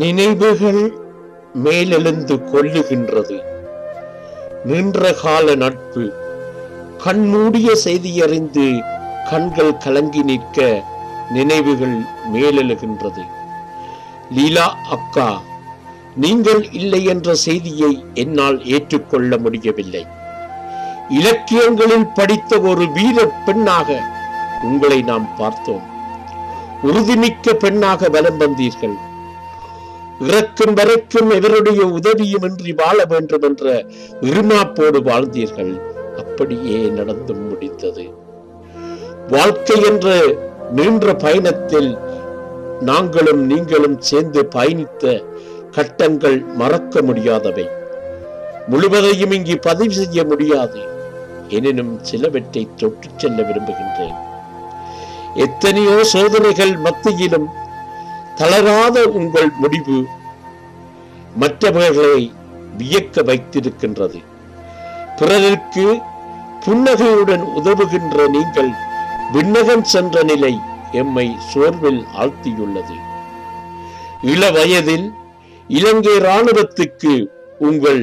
நினைவுகள் மேலெழுந்து கொள்ளுகின்றது. நின்ற கால நட்பு கண்மூடிய செய்தியறிந்து கண்கள் கலங்கி நிற்க நினைவுகள் மேலெழுகின்றது. லீலா அக்கா, நீங்கள் இல்லை என்ற செய்தியை என்னால் ஏற்றுக்கொள்ள முடியவில்லை. இலக்கியங்களில் படித்த ஒரு வீர பெண்ணாக உங்களை நாம் பார்த்தோம். உறுதிமிக்க பெண்ணாக வலம் வந்தீர்கள். இறக்கும் வரைக்கும் எவருடைய உதவியுமின்றி வாழ வேண்டும் என்ற இருமாப்போடு வாழ்ந்தீர்கள். அப்படியே நடந்து முடிந்தது. வாழ்க்கை என்ற நீண்ட பயணத்தில் நாங்களும் நீங்களும் சேர்ந்து பயணித்த கட்டங்கள் மறக்க முடியாதவை. முழுவதையும் இங்கு பதிவு செய்ய முடியாது. எனினும் சிலவற்றை தொட்டு செல்ல விரும்புகின்றேன். எத்தனையோ சோதனைகள் மத்தியிலும் தளராத உங்கள் முடிவு மற்றவர்களை வியக்க வைத்திருக்கின்றது. பிறருக்கு புன்னகையுடன் உதவுகின்ற நீங்கள் விண்ணகம் சென்ற நிலை எம்மை சோர்வில் ஆழ்த்தியுள்ளது. இள வயதில் இலங்கை இராணுவத்துக்கு உங்கள்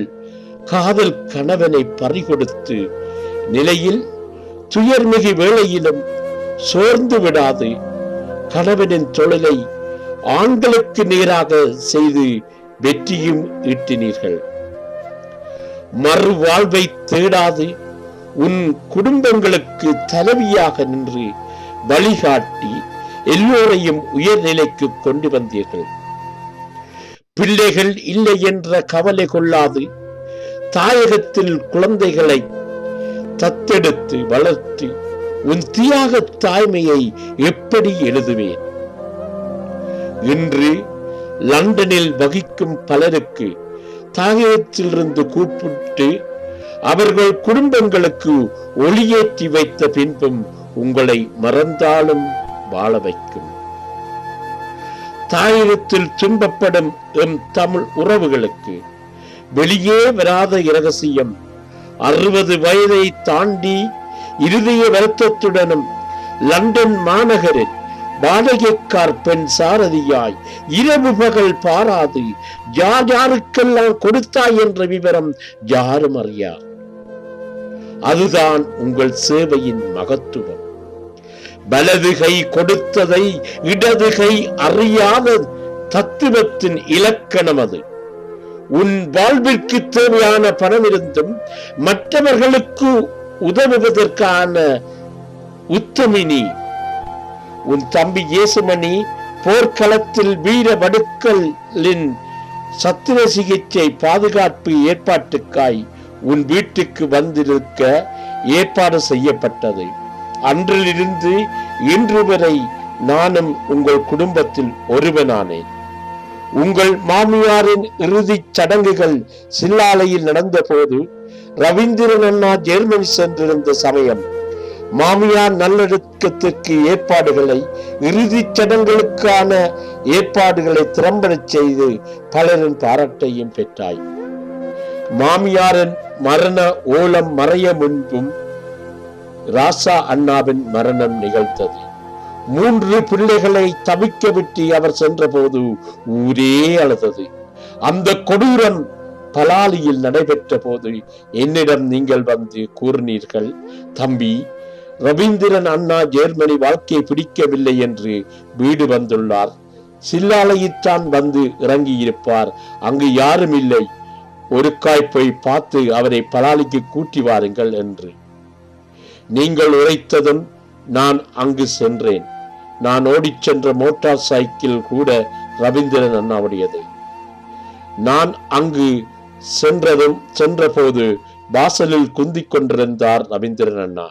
காதல் கணவனை பறிகொடுத்து நிலையில் துயர்மிகு வேளையிலும் சோர்ந்து விடாது கணவனின் தொழிலை ஆண்களுக்கு நேராக செய்து வெற்றியும் ஈட்டினீர்கள். மறு வாழ்வை தேடாது உன் குடும்பங்களுக்கு தலைவியாக நின்று வழிகாட்டி எல்லோரையும் உயர்நிலைக்கு கொண்டு வந்தீர்கள். பிள்ளைகள் இல்லை என்ற கவலை கொள்ளாது தாயகத்தில் குழந்தைகளை தத்தெடுத்து வளர்த்து உன் தியாக தாய்மையை எப்படி எழுதுவேன்? இன்று லண்டனில் வகிக்கும் பலருக்கு தாயகத்திலிருந்து கூப்பிட்டு அவர்கள் குடும்பங்களுக்கு ஒளியேற்றி வைத்த பின்பும் உங்களை மறந்தாலும் வாழ வைக்கும். தாயகத்தில் துன்பப்படும் எம் தமிழ் உறவுகளுக்கு வெளியே வராத இரகசியம் 60 வயதை தாண்டி இருதய வருத்தத்துடனும் லண்டன் மாநகரில் வாடகைக்கார் பெண் சாரதியாய் இரவு பகல் பாராது யார் யாருக்கெல்லாம் கொடுத்தாய் என்ற விவரம் யாரும் அறியார். அதுதான் உங்கள் சேவையின் மகத்துவம். வலது கை கொடுத்ததை இடது கை அறியாத தத்துவத்தின் இலக்கணம் அது. உன் வாழ்விற்கு தேவையான பணம் இருந்தும் மற்றவர்களுக்கு உதவுவதற்கான உத்தமினி. உன் தம்பி இயேசுமணி போர்க்களத்தில் வீர வடுக்களின் சத்திர சிகிச்சை பாதுகாப்பு ஏற்பாட்டுக்காய் உன் வீட்டுக்கு வந்திருக்க ஏற்பாடு செய்யப்பட்டது. அன்றிலிருந்து இன்று வரை நானும் உங்கள் குடும்பத்தில் ஒருவனானேன். உங்கள் மாமியாரின் இறுதிச் சடங்குகள் சில்லாலையில் நடந்த போது ரவீந்திரன் அண்ணா ஜெர்மனி சென்றிருந்த சமயம் மாமியார் நல்லடக்கத்திற்கு ஏற்பாடுகளை, இறுதிச் சடங்குகளுக்கான ஏற்பாடுகளை திறம்பட செய்து பலரின் பாராட்டையும் பெற்றாய். மாமியாரின் மரண ஓலம் மறைய முன்பும் ராசா அண்ணாவின் மரணம் நிகழ்ந்தது. 3 பிள்ளைகளை தவிக்க விட்டு அவர் சென்ற போது ஊரே அழுதது. அந்த கொடூரம் பலாலியில் நடைபெற்ற போது என்னிடம் நீங்கள் வந்து கூறினீர்கள், தம்பி, ரவீந்திரன் அண்ணா ஜெர்மனி வாழ்க்கை பிடிக்கவில்லை என்று வீடு வந்துள்ளார். சில்லாலையில்தான் வந்து இறங்கியிருப்பார். அங்கு யாரும் இல்லை. ஒரு போய் பார்த்து அவரை பலாலிக்கு கூட்டி வாருங்கள் என்று நீங்கள் உரைத்ததும் நான் அங்கு சென்றேன். நான் ஓடிச் சென்ற மோட்டார் சைக்கிள் கூட ரவீந்திரன் அண்ணாவுடையது. நான் அங்கு சென்ற போது வாசலில் குந்திக் கொண்டிருந்தார் ரவீந்திரன் அண்ணா.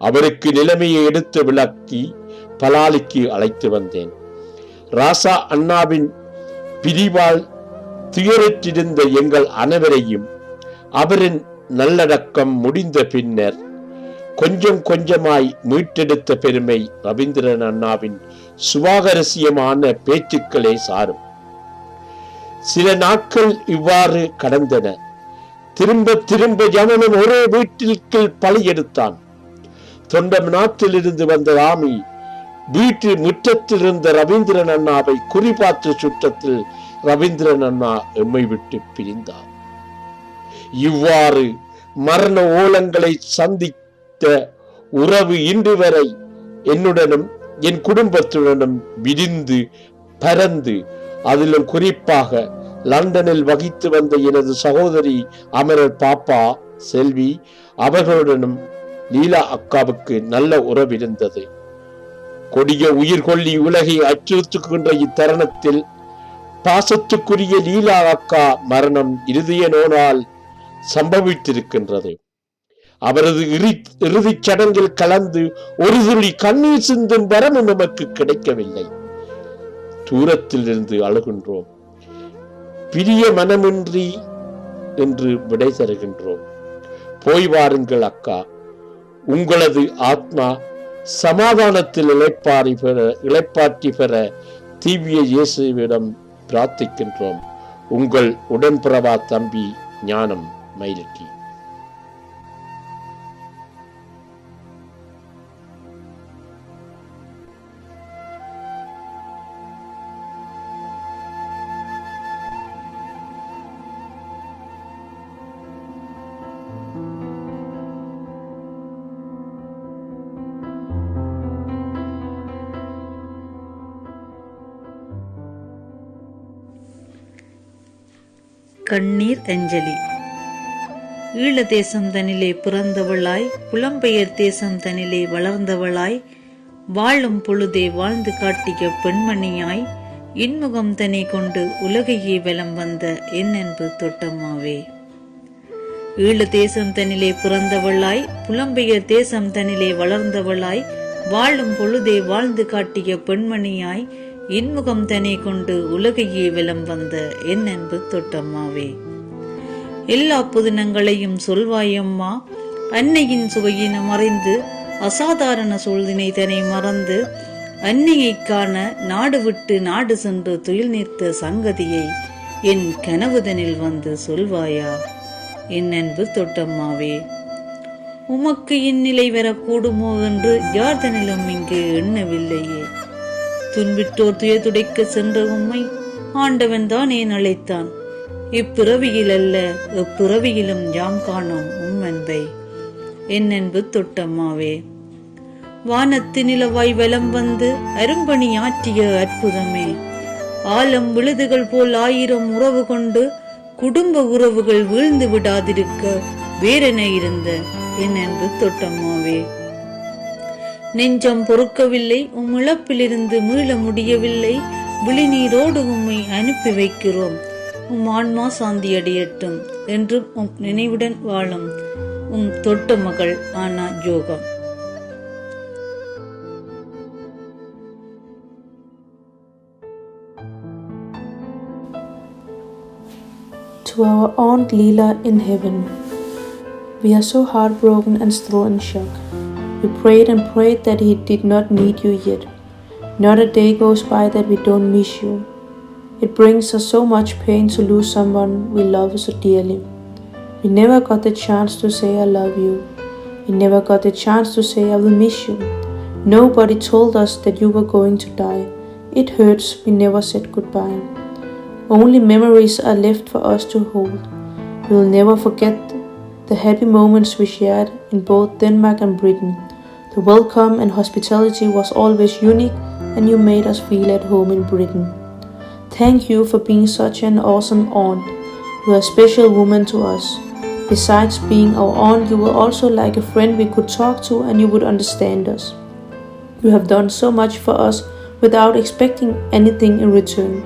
அவருக்கு நிலைமையை எடுத்து விளக்கி பலாலிக்கு அழைத்து வந்தேன். ராசா அண்ணாவின் பிரிவால் துயரற்றிருந்த எங்கள் அனைவரையும் அவரின் நல்லடக்கம் முடிந்த பின்னர் கொஞ்சம் கொஞ்சமாய் மீட்டெடுத்த பெருமை ரவீந்திரன் அண்ணாவின் சுவாரஸ்யமான பேச்சுக்களே சாரும். சில நாட்கள் இவ்வாறு கடந்தன. திரும்ப திரும்ப ஜனனம் ஒரே வீட்டிற்கு பழி எடுத்தான். தொண்டம் நாட்டிலிருந்து வந்த ராமி வீட்டு முற்றத்தில் இருந்த ரவீந்திரன் அண்ணாவை குறிபார்த்த சுற்றத்தில் ரவீந்திரன் அண்ணா எம்மை விட்டு பிரிந்தார். இவ்வாறு மரண ஓலங்களை சந்தித்த உறவு இன்று வரை என்னுடனும் என் குடும்பத்துடனும் விரிந்து பரந்து, அதிலும் குறிப்பாக லண்டனில் வகித்து வந்த எனது சகோதரி அமரர் பாப்பா செல்வி அவர்களுடனும் லீலா அக்காவுக்கு நல்ல உறவு இருந்தது. கொடிய உயிர் கொல்லி உலகை அச்சுறுத்துகின்ற இத்தருணத்தில் பாசத்துக்குரிய லீலா அக்கா மரணம் இருதய நோனால் சம்பவித்திருக்கின்றது. அவரது இறுதிச் சடங்கில் கலந்து ஒரு துளி கண்ணீர் சிந்தும் வரமும் நமக்கு கிடைக்கவில்லை. தூரத்தில் இருந்து அழுகின்றோம். பிரிய மனமின்றி என்று விடை தருகின்றோம். போய் வாருங்கள் அக்கா. உங்களது ஆத்மா சமாதானத்தில் இளைப்பாற்றி பெற தீவிய இயேசுவிடம் பிரார்த்திக்கின்றோம். உங்கள் உடன்பிறவா தம்பி ஞானம் மயிலுக்கி. கண்ணீர் அஞ்சலி. ஈழ தேசம் தனிலே பிறந்தவளாய், புலம்பெயர் தேசம் தனிலே வளர்ந்தவளாய், வாழும் பொழுதே வாழ்ந்து காட்டிய பெண்மணியாய், இன்முகம் தனி கொண்டு உலகையே வலம் வந்த என் அன்பு தொட்டம்மாவே. ஈழ தேசம் தனிலே பிறந்தவளாய், புலம்பெயர் தேசம் தனிலே வளர்ந்தவளாய், வாழும் பொழுதே வாழ்ந்து காட்டிய பெண்மணியாய், இன்முகம் தனி கொண்டு உலகையே வலம் வந்த என் அன்பு தொட்டம்மாவே. எல்லா புதினங்களையும் சொல்வாயம்மா, அன்னையின் சுவையின மறைந்து அசாதாரண சூழ்நிலை தனை மறந்து, அன்னையை காண நாடு விட்டு நாடு சென்று துயில் நீர்த்த சங்கதியை என் கனவுதனில் வந்து சொல்வாயா என் அன்பு தொட்டம்மாவே. உமக்கு இந்நிலை வரக்கூடுமோ என்று யார்தனிலும் இங்கு எண்ணவில்லையே. துன்பிட்டோர் துயர் துடைக்க சென்ற உம்மை ஆண்டவன் தான் ஏன் அழைத்தான். இப்பிறவியில் அல்ல எப்பிறவியிலும் யாம் காணோம் உம் அன்பை என் அன்பு தொட்டம்மாவே. வானத்து நிலவாய் வலம் வந்து அரும்பணி ஆற்றிய அற்புதமே, ஆலம் விழுதுகள் போல் 1000 உறவு கொண்டு குடும்ப உறவுகள் வீழ்ந்து விடாதிருக்க வேறென இருந்த என் அன்பு தொட்டம்மாவே. நெஞ்சம் பொறுக்கவில்லை, உம் இழப்பிலிருந்து மீள முடியவில்லை, விழிநீரோடு உம்மை அனுப்பி வைக்கிறோம். உம் ஆன்மா சாந்தி அடையட்டும் என்றும் உம் நினைவுடன் வாழும் உம் தொட்ட மகள் ஆனா ஜோகம். to our Aunt Leela in heaven. We are so heartbroken and still in shock. We prayed and prayed that he did not need you yet. Not a day goes by that we don't miss you. It brings us so much pain to lose someone we love so dearly. We never got the chance to say I love you. We never got the chance to say I will miss you. Nobody told us that you were going to die. It hurts we never said goodbye. Only memories are left for us to hold. We will never forget the happy moments we shared in both Denmark and Britain. The welcome and hospitality was always unique, and you made us feel at home in Britain. Thank you for being such an awesome aunt. You are a special woman to us. Besides being our aunt, you were also like a friend we could talk to and you would understand us. You have done so much for us without expecting anything in return.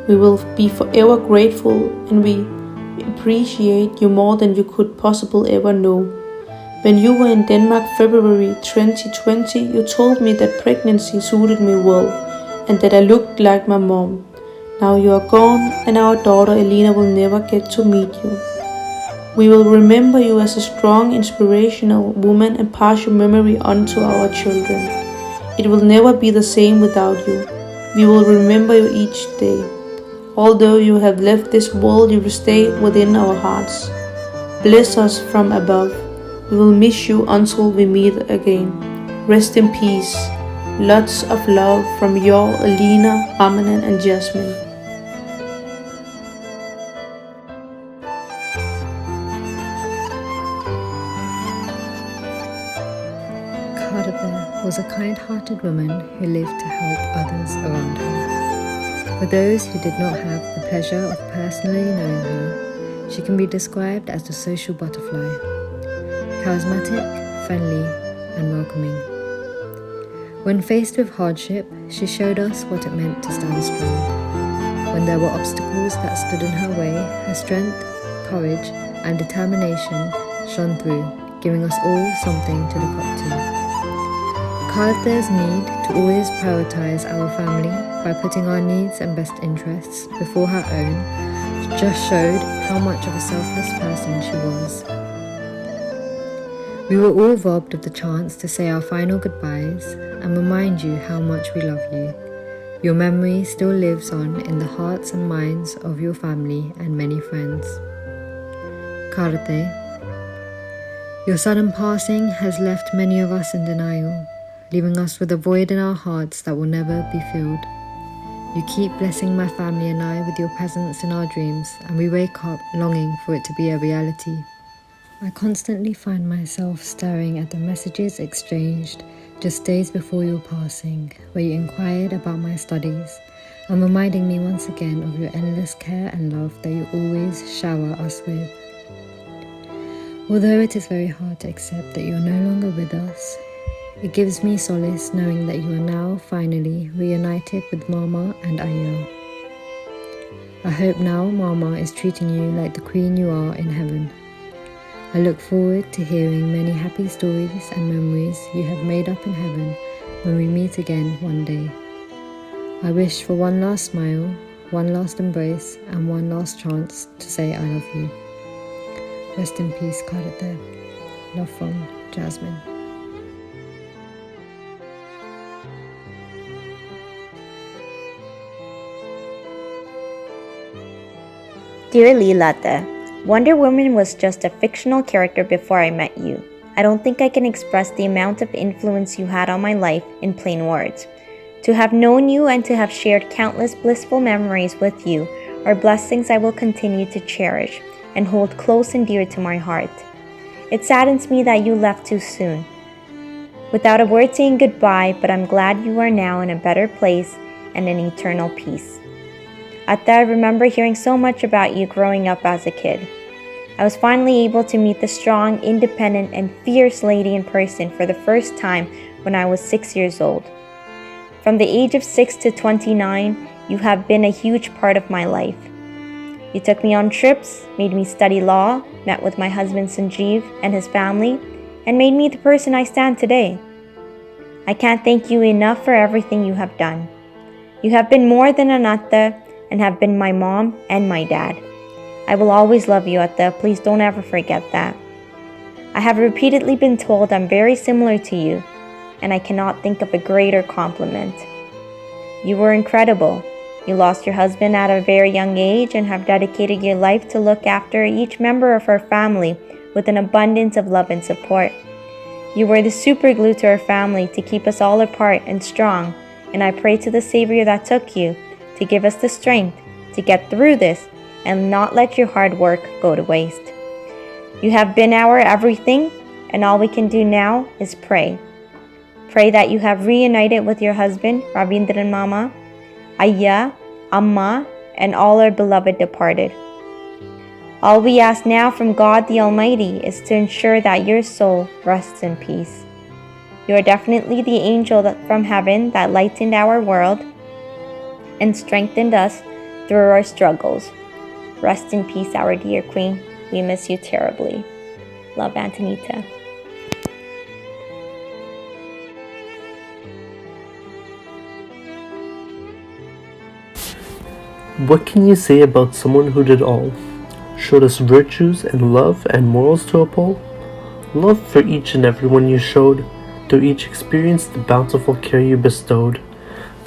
We will be forever grateful and we appreciate you more than you could possibly ever know. When you were in Denmark February 2020, you told me that pregnancy suited me well and that I looked like my mom. Now you are gone and our daughter Elena will never get to meet you. We will remember you as a strong, inspirational woman and pass your memory on to our children. It will never be the same without you. We will remember you each day. Although you have left this world, you will stay within our hearts. Bless us from above. We will miss you until we meet again. Rest in peace. Lots of love from your Elena, Amanen and Jasmine. Carter was a kind-hearted woman who lived to help others around her. For those who did not have the pleasure of personally knowing her, she can be described as a social butterfly, charismatic, friendly, and welcoming. When faced with hardship, she showed us what it meant to stand strong. When there were obstacles that stood in her way, her strength, courage, and determination shone through, giving us all something to look up to. Carter's need to always prioritize our family by putting our needs and best interests before her own just showed how much of a selfless person she was. We were all robbed of the chance to say our final goodbyes and remind you how much we love you. Your memory still lives on in the hearts and minds of your family and many friends. Carter, your sudden passing has left many of us in denial, leaving us with a void in our hearts that will never be filled. You keep blessing my family and I with your presence in our dreams, and we wake up longing for it to be a reality. I constantly find myself staring at the messages exchanged just days before your passing, where you inquired about my studies, and reminding me once again of your endless care and love that you always shower us with. Although it is very hard to accept that you are no longer with us, it gives me solace knowing that you are now finally reunited with Mama and Ayo. I hope now Mama is treating you like the queen you are in heaven. I look forward to hearing many happy stories and memories you have made up in heaven when we meet again one day. I wish for one last smile, one last embrace, and one last chance to say I love you. Rest in peace, Carter. Love from Jasmine. Dear Leela, Wonder Woman was just a fictional character before I met you. I don't think I can express the amount of influence you had on my life in plain words. To have known you and to have shared countless blissful memories with you are blessings I will continue to cherish and hold close and dear to my heart. It saddens me that you left too soon. Without a word saying goodbye, but I'm glad you are now in a better place and in eternal peace. Atta, I remember hearing so much about you growing up as a kid. I was finally able to meet the strong, independent, and fierce lady in person for the first time when I was 6 years old. From the age of 6 to 29, you have been a huge part of my life. You took me on trips, made me study law, met with my husband Sanjeev and his family, and made me the person I stand today. I can't thank you enough for everything you have done. You have been more than an atta and have been my mom and my dad. I will always love you, Atta. Please don't ever forget that. I have repeatedly been told I'm very similar to you, and I cannot think of a greater compliment. You were incredible. You lost your husband at a very young age and have dedicated your life to look after each member of our family with an abundance of love and support. You were the super glue to our family to keep us all apart and strong, and I pray to the Savior that took you to give us the strength to get through this and not let your hard work go to waste. You have been our everything, and all we can do now is pray. Pray that you have reunited with your husband, Ravindran Mama, Ayya, Amma, and all our beloved departed. All we ask now from God the Almighty is to ensure that your soul rests in peace. You are definitely the angel from heaven that lightened our world and strengthened us through our struggles. Rest in peace, our dear Queen. We miss you terribly. Love, Antonita. What can you say about someone who did all? Showed us virtues and love and morals to uphold? Love for each and everyone you showed, through each experience the bountiful care you bestowed.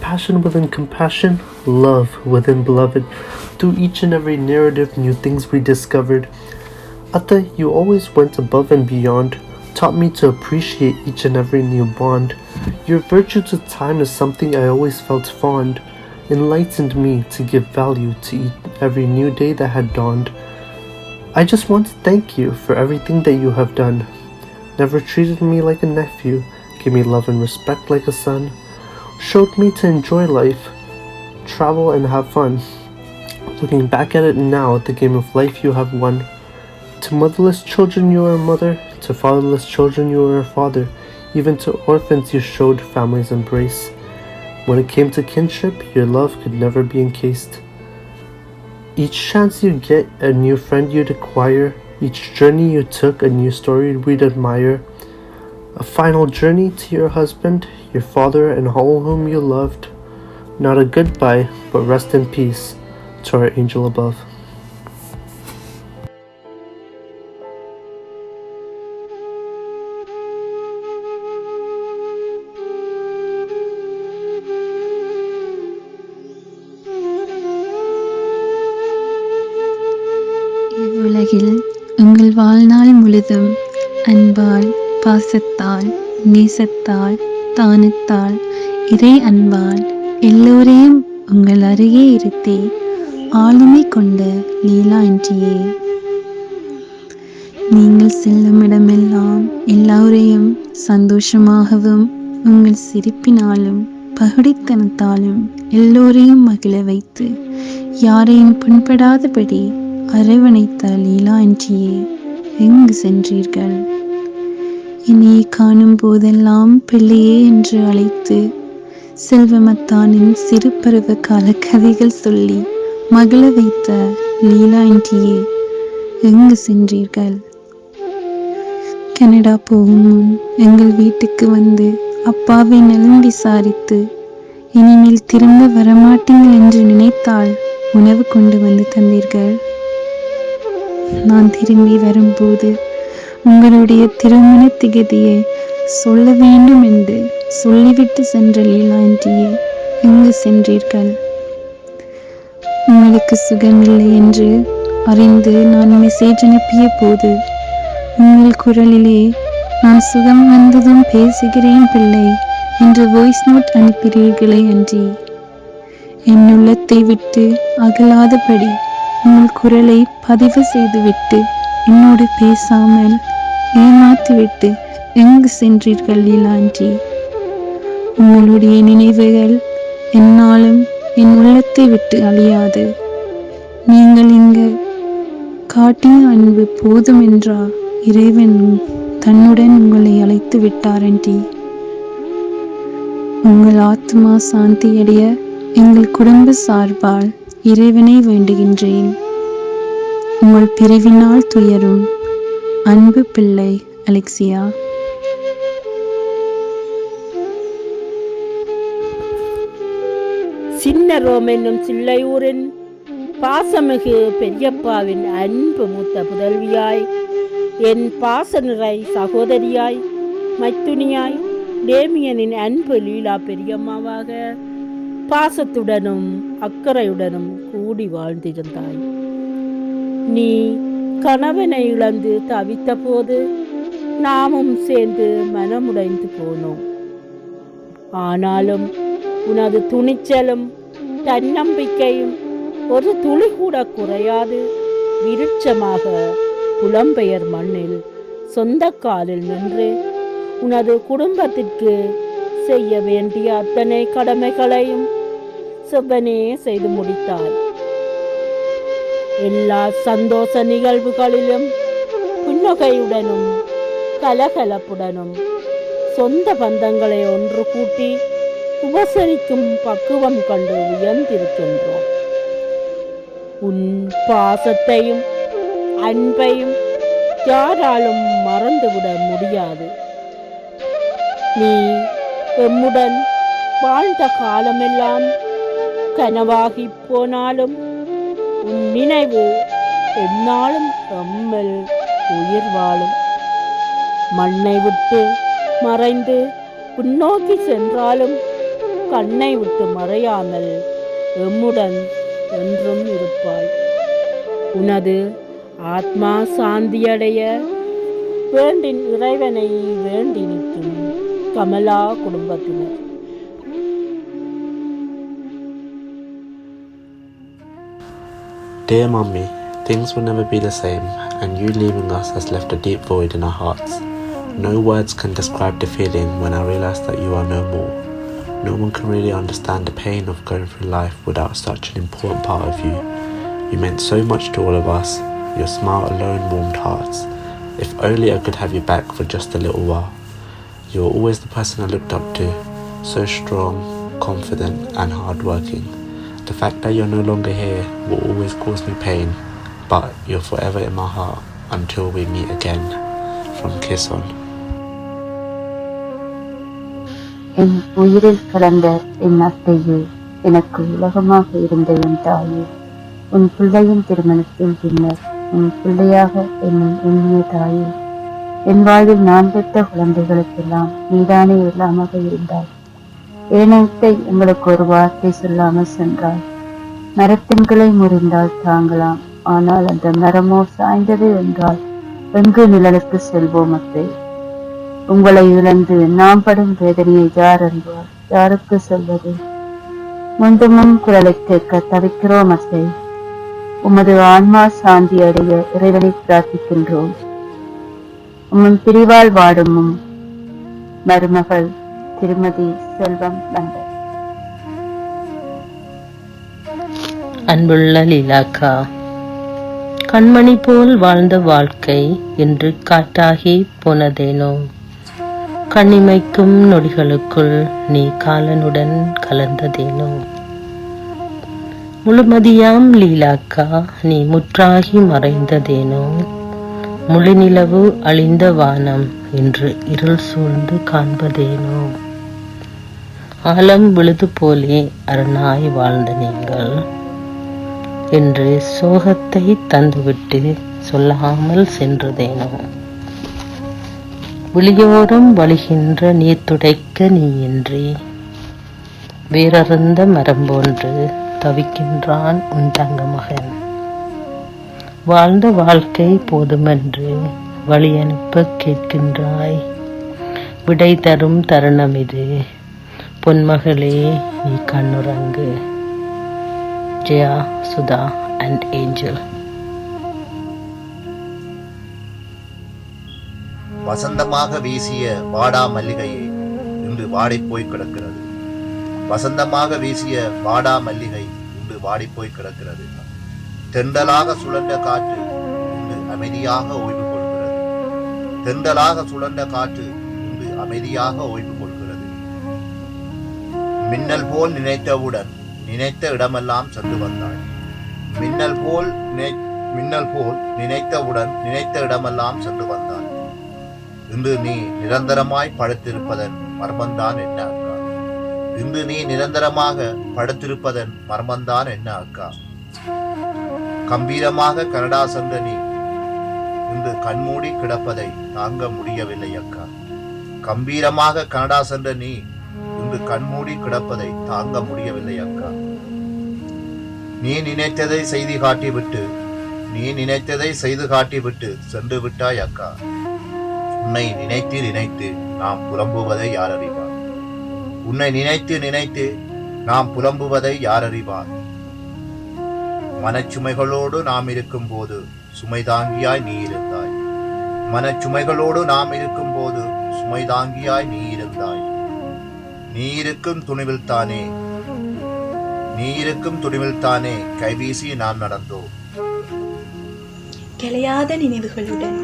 Passion within compassion, love within beloved, through each and every narrative new things we discovered. Atta, you always went above and beyond, taught me to appreciate each and every new bond. Your virtue to time is something I always felt fond, enlightened me to give value to every new day that had dawned. I just want to thank you for everything that you have done. Never treated me like a nephew, gave me love and respect like a son, showed me to enjoy life, travel and have fun. Looking back at it now, the game of life you have won. To motherless children you are a mother, to fatherless children you are a father, even to orphans you showed family's embrace. When it came to kinship, your love could never be encased. Each chance you get, a new friend you'd acquire, each journey you took, a new story we'd admire. A final journey to your husband, your father, and all whom you loved. Not a goodbye, but rest in peace to our angel above. இவ்வுலகில் உங்கள் வாழ்நாள் முழுதும் அன்பால், பாசத்தால், நேசத்தால், தானத்தால், இறை அன்பால் எல்லோரையும் உங்கள் அருகே இருத்தி ஆளுமை கொண்ட லீலா ஆண்டியே, நீங்கள் செல்லும் இடமெல்லாம் எல்லோரையும் சந்தோஷமாகவும் உங்கள் சிரிப்பினாலும் பகுடித்தனத்தாலும் எல்லோரையும் மகிழ வைத்து யாரையும் புண்படாதபடி அரவணைத்த லீலா ஆண்டியே, எங்கு சென்றீர்கள்? இனியை காணும் போதெல்லாம் பிள்ளையே என்று அழைத்து செல்வமத்தானின் சிறு பருவ கால கதைகள் சொல்லி மகிழ வைத்த லீலா ஆண்டியே, எங்கு சென்றீர்கள்? கனடா போகும் முன் எங்கள் வீட்டுக்கு வந்து அப்பாவை நலம் விசாரித்து இனிமேல் திரும்ப வரமாட்டீங்கள் என்று நினைத்தால் உணவு கொண்டு வந்து தந்தீர்கள். நான் திரும்பி வரும்போது உங்களுடைய திருமண திகதியை சொல்ல வேண்டும் என்று சொல்லிவிட்டு சென்ற லீலா ஆண்டியே, எங்கு சென்றீர்கள்? உங்களுக்கு சுகமில்லை என்று அறிந்து நான் மெசேஜ் அனுப்பிய போது உங்கள் குரலிலே நான் சுகம் வந்ததும் பேசுகிறேன் பிள்ளை என்று வாய்ஸ் நோட் அனுப்பினீர்களே அன்றி என் உள்ளத்தை விட்டு அகலாதபடி உங்கள் குரலை பதிவு செய்துவிட்டு என்னோடு பேசாமல் ஏமாற்றிவிட்டு எங்கு சென்றீர்கள் லீலா ஆண்டி? உங்களுடைய நினைவுகள் என்னாலும் என் உள்ளத்தை விட்டு அழியாது. நீங்கள் இங்கு காட்டிய அன்பு போதும் என்றா இறைவன் தன்னுடன் உங்களை அழைத்து விட்டார் ஆண்டி. உங்கள் ஆத்மா சாந்தியடைய எங்கள் குடும்ப சார்பால் இறைவனை வேண்டுகின்றேன். உங்கள் பிரிவினால் துயரும் அன்பு பிள்ளை அலெக்சியா. சின்ன ரோம் என்னும் சில்லையூரின் பாசமிகு பெரியப்பாவின் அன்பு மூத்த புதல்வியாய், என் பாசநிறை சகோதரியாய், மைத்துனியாய், டேமியனின் அன்பு லீலா பெரியம்மாவாக பாசத்துடனும் அக்கறையுடனும் கூடி வாழ்ந்திருந்தாய். நீ கணவனை இழந்து தவித்த போது நாமும் சேர்ந்து மனமுடைந்து போனோம். ஆனாலும் உனது துணிச்சலும் தன்னம்பிக்கையும் ஒரு துளி கூட குறையாது விருட்சமாக புலம்பெயர் மண்ணில் சொந்த காலில் நின்று உனது குடும்பத்திற்கு செய்ய வேண்டிய அத்தனை கடமைகளையும் செவ்வனே செய்து முடித்தாய். எல்லா சந்தோஷ நிகழ்வுகளிலும் புன்னகையுடனும் கலகலப்புடனும் சொந்த பந்தங்களை ஒன்று கூட்டி உபசரிக்கும் பக்குவம் கண்டு வியந்திருக்கின்றோம். உன் பாசத்தையும் அன்பையும் யாராலும் மறந்துவிட முடியாது. நீ எம்முடன் வாழ்ந்த காலமெல்லாம் கனவாகி போனாலும் உன் நினைவு எந்நாளும் எம்மில் உயிர் வாழும். மண்ணை விட்டு மறைந்து பின்னோக்கி சென்றாலும் கண்ணை விட்டு மறையாமல் எம்முடன் என்றும் இருப்பாய். உனது ஆத்மா சாந்தியடைய வேண்டின் இறைவனை வேண்டி நிற்கும் கமலா குடும்பத்தினர். Dear Mummy, things will never be the same, and you leaving us has left a deep void in our hearts. No words can describe the feeling when I realize that you are no more. No one can really understand the pain of going through life without such an important part of you. You meant so much to all of us. Your smile alone warmed hearts. If only I could have you back for just a little while. You were always the person I looked up to, so strong, confident and hardworking. The fact that you're no longer here will always cause me pain, but you're forever in my heart until we meet again. From Kiss On. என் உயிரில் கலந்த என் அத்தையே, எனக்கு உலகமாக இருந்த என் தாயே, உன் பிள்ளையின் திருமணத்தின் பின்னர் உன் பிள்ளையாக என்னை எண்ணிய தாயே, என் வாழ்வில் நான் பெற்ற குழந்தைகளுக்கெல்லாம் நீதானே எல்லாமாக இருந்தாய். ஏனத்தை எங்களுக்கு ஒரு வார்த்தை சொல்லாமல் சென்றாய். மரத்தின் கிளை முறிந்தால் தாங்கலாம், ஆனால் அந்த மரமோ சாய்ந்தது என்றால் எங்கு நிழலுக்கு செல்வோம் அத்தை. உங்களை இழந்து நாம் படும் வேதனையை யார் அறிவார், யாருக்கு சொல்வது? முந்துமும் குரலை கேட்க தவிக்கிறோம் அத்தை. உமது ஆன்மா சாந்தி அடைய இறைவனை பிரார்த்திக்கின்றோம். உம் பிரிவால் வாடும் மருமகள் திருமதி செல்வம் லண்டன். அன்புள்ள லீலாக்கா, கண்மணி போல் வாழ்ந்த வாழ்க்கை இன்று காட்டாகி போனதேனோ. கண்ணிமைக்கும் நொடிகளுக்குள் நீ காலனுடன் கலந்ததேனோ. முழுமதியாம் லீலாக்கா, நீ முற்றாகி மறைந்ததேனோ. முழுநிலவு அழிந்த வானம் இன்று இருள் சூழ்ந்து காண்பதேனோ. ஆலம் விழுது போலே அரணாய் வாழ்ந்த நீங்கள் என்று சோகத்தை தந்துவிட்டு சொல்லாமல் சென்றதேனோ. விழியோரம் வழிகின்ற நீர் துடைக்க நீயின்றி வேறறுந்த மரம் போன்று தவிக்கின்றான் உன் தங்க மகன். வாழ்ந்த வாழ்க்கை போதுமென்று வழி அனுப்ப கேட்கின்றாய். விடை தரும் தருணம் இது, பொன்மகளே நீ கண்ணுறங்கு. Jaya, Sudha and Angel. வசந்தமாக வீசிய வாடா மல்லிகையே இன்று வாடிப்போய் கிடக்கிறது. வசந்தமாக வீசிய வாடா மல்லிகை இன்று வாடிப்போய் கிடக்கிறது. தெண்டலாக சுழன்ற காற்று இன்று அமைதியாக ஓய்வு கொள்கிறது. தெண்டலாக சுழன்ற காற்று இன்று அமைதியாக ஓய்வு கொள்கிறது. மின்னல் போல் நினைத்தவுடன் நினைத்த இடமெல்லாம் சென்று வந்தாய். மின்னல் போல் நினைத்தவுடன் நினைத்த இடமெல்லாம் சென்று வந்தாய். இன்று நீ நிரந்தரமாய் படுத்திருப்பதன் மர்மந்தான் என்ன அக்கா? இன்று நீ நிரந்தரமாக படுத்திருப்பதன் மர்மந்தான் என்ன அக்கா? கம்பீரமாக கனடா சென்ற நீ இன்று கண்மூடி கிடப்பதை தாங்க முடியவில்லை அக்கா. கம்பீரமாக கனடா சென்ற நீ இன்று கண்மூடி கிடப்பதை தாங்க முடியவில்லை அக்கா. நீ நினைத்ததை செய்து காட்டிவிட்டு சென்று விட்டாய் அக்கா. உன்னை நினைத்து நினைத்து நாம் புலம்புவதை யார் அறிவார்? உன்னை நினைத்து நினைத்து நாம் புலம்புவதை யார் அறிவார்? மனச்சுமைகளோடு நாம் இருக்கும் போது சுமைதாங்கியாய் நீ இருந்தாய். மனச்சுமைகளோடு நாம் இருக்கும் போது சுமைதாங்கியாய் நீ இருந்தாய். நீ இருக்கும் துணிவில்தானே கைவீசி நாம் நடந்தோம். கலையாத நினைவுகளுடன்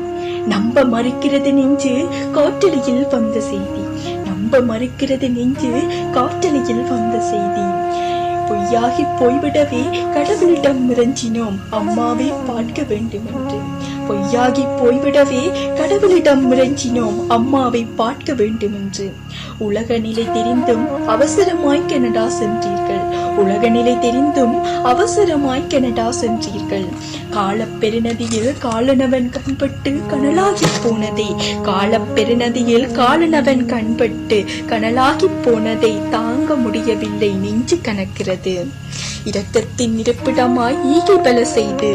நம்ப மறுக்கிறது நெஞ்சு காற்றலையில் வந்த செய்தி. நம்ப மறுக்கிறது நெஞ்சு காற்றலையில் வந்த செய்தி. பொய்யாகி போய்விடவே கடவுளிடம் இறைஞ்சினோம் அம்மாவை பார்க்க வேண்டும் என்று. பொய்யாகி போய்விடவே கடவுளிடம் இறைஞ்சினோம் அம்மாவை பார்க்க வேண்டும் என்று. உலக நிலை தெரிந்தும் அவசரமாய் கனடா சென்றீர்கள். உலக நிலை தெரிந்தும் அவசரமாய் கனடா சென்றீர்கள். காலப்பெருநதியில் காலனவன் கண்பட்டு கனலாகி போனதே. காலப்பெருநதியில் காலனவன் கண்பட்டு கனலாகி போனதை தாங்க முடியவில்லை, நெஞ்சு கணக்கிறது. இரத்தத்தின் இருப்பிடமாய் ஈகை பல செய்து,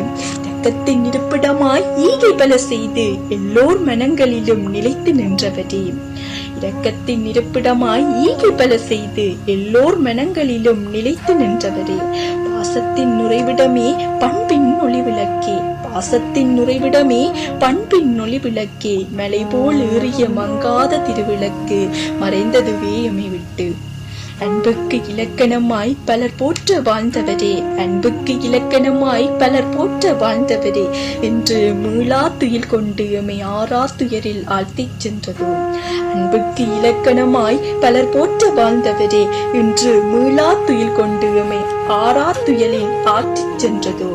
இரத்தத்தின் இருப்பிடமாய் ஈகை பல செய்து எல்லோர் மனங்களிலும் நிலைத்து நின்றவரே. இரக்கத்தின் இருப்பிடமாய் ஈகை பல செய்து எல்லோர் மனங்களிலும் நிலைத்து நின்றவரே. பாசத்தின் நுரைவிடமே பண்பின் ஒளி விளக்கே. பாசத்தின் நுரைவிடமே பண்பின் ஒளி விளக்கே. மலை போல் ஏறிய மங்காத திருவிளக்கு மறைந்ததுவே எமை விட்டு. அன்புக்கு இலக்கணமாய் பலர் போற்ற வாழ்ந்தவரே. அன்புக்கு இலக்கணமாய் பலர் போற்ற வாழ்ந்தவரே. என்று மீளா துயில் கொண்டு எமை ஆறா துயரில் ஆழ்த்திச் சென்றதோ. அன்புக்கு இலக்கணமாய் பலர் போற்ற வாழ்ந்தவரே. என்று மீளா துயில் கொண்டு எமை ஆறா துயலில் ஆற்றிச் சென்றதோ.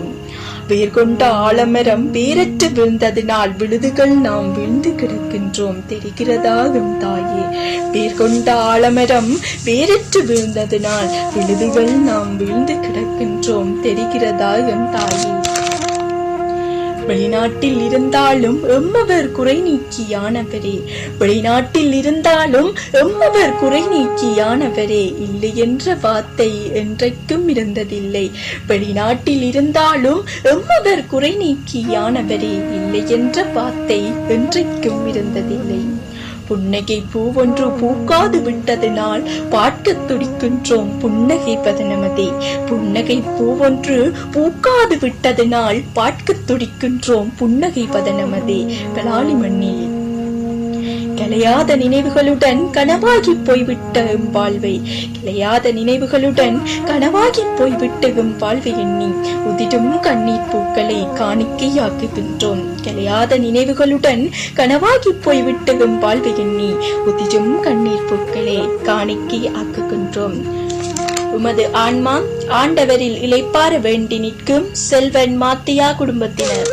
வேர்கொண்ட ஆலமரம் வேரற்று விழுந்ததினால் விழுதுகள் நாம் விழுந்து கிடக்கின்றோம் தெரிகிறதா எம் தாயே. வேர்கொண்ட ஆலமரம் வேரற்று விழுந்ததினால் விழுதுகள் நாம் விழுந்து கிடக்கின்றோம் தெரிகிறதா எம் தாயே. வெளிநாட்டில் இருந்தாலும் எம்மவர் குறை நீக்கியானவரே. வெளிநாட்டில் இருந்தாலும் எம்மவர் குறை நீக்கியானவரே. இல்லை என்ற வார்த்தை என்றைக்கும் இருந்ததில்லை. வெளிநாட்டில் இருந்தாலும் எம்மவர் குறை நீக்கியானவரே. இல்லை என்ற வார்த்தை என்றைக்கும் இருந்ததில்லை. புன்னகை பூவொன்று பூக்காது விட்டதனால் பார்க்க துடிக்கின்றோம் புன்னகைப்பது நமதே. புன்னகை பூவொன்று பூக்காது விட்டதனால் பார்க்க துடிக்கின்றோம் புன்னகைப்பது நமதே. கலாலி மண்ணில் கலையாத நினைவுகளுடன் கனவாகி போய்விட்ட வாழ்வை, கலையாத நினைவுகளுடன் கனவாகி போய்விட்ட வாழ்வை எண்ணி உதிரும் கண்ணீர் பூக்களை காணிக்கையாக்குகின்றோம். கலையாத நினைவுகளுடன் கனவாகி போய்விட்ட வாழ்வை எண்ணி உதிரும் கண்ணீர் பூக்களை காணிக்கை ஆக்குகின்றோம். உமது ஆன்மா ஆண்டவரில் இளைப்பாற வேண்டி நிற்கும் செல்வன் மாத்தியா குடும்பத்தினர்.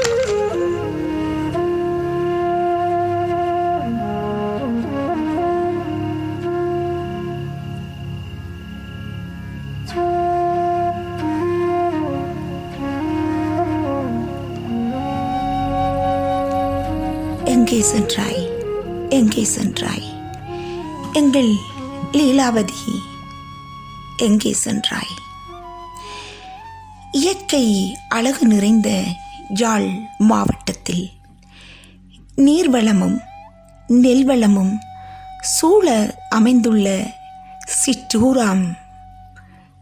எங்கே சென்றாய், எங்கே சென்றாய் எங்கள் லீலாவதி, எங்கே சென்றாய்? இயற்கை அழகு நிறைந்த யாழ் மாவட்டத்தில் நீர்வளமும் நெல்வளமும் சூழ அமைந்துள்ள சிற்றூராம்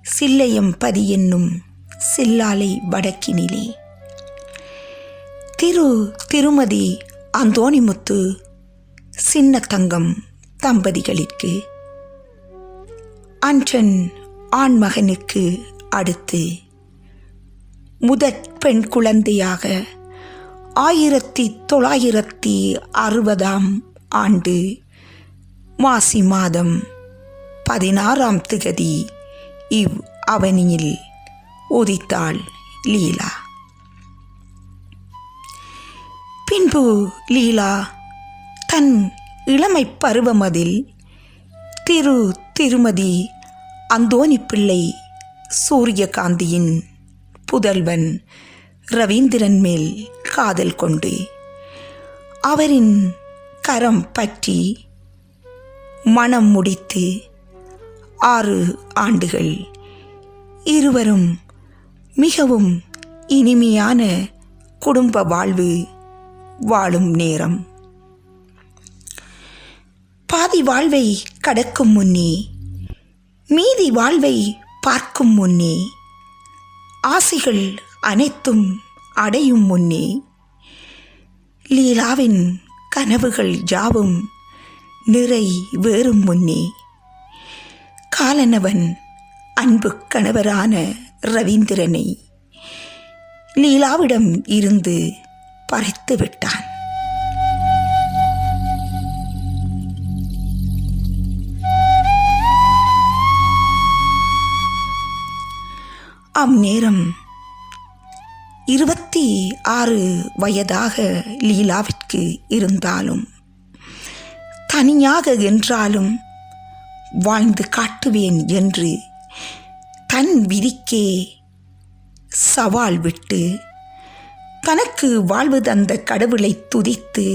சில்லையம்பதி என்னும் சில்லாலை வடக்கினிலே திருமதி அந்தோணிமுத்து சின்னத்தங்கம் தம்பதிகளிற்கு அன்றன் ஆண்மகனுக்கு அடுத்து முதற் பெண் குழந்தையாக 1960 ஆண்டு மாசி மாதம் 16ஆம் திகதி இவ் அவனியில் உதித்தாள் லீலா. பின்பு லீலா தன் இளமை பருவமதில் திருமதி அந்தோணி பிள்ளை சூரியகாந்தியின் புதல்வன் ரவீந்திரன் மேல் காதல் கொண்டு அவரின் கரம் பற்றி மணம் முடித்து 6 ஆண்டுகள் இருவரும் மிகவும் இனிமையான குடும்ப வாழ்வு வாழும் நேரம். பாதி வாழ்வை கடக்கும் முன்னே, மீதி வாழ்வை பார்க்கும் முன்னே, ஆசைகள் அனைத்தும் அடையும் முன்னே, லீலாவின் கனவுகள் யாவும் நிறைவேறும் முன்னே, காலனவன் அன்பு கணவரான ரவீந்திரனை லீலாவிடம் இருந்து பறித்து விட்டான். அந்நேரம் 26 வயதாக லீலாவிற்கு இருந்தாலும், தனியாக என்றாலும் வாழ்ந்து காட்டுவேன் என்று தன் விதிக்கே சவால் விட்டு தனக்கு வாழ்வு தந்த கடவுளை துதித்து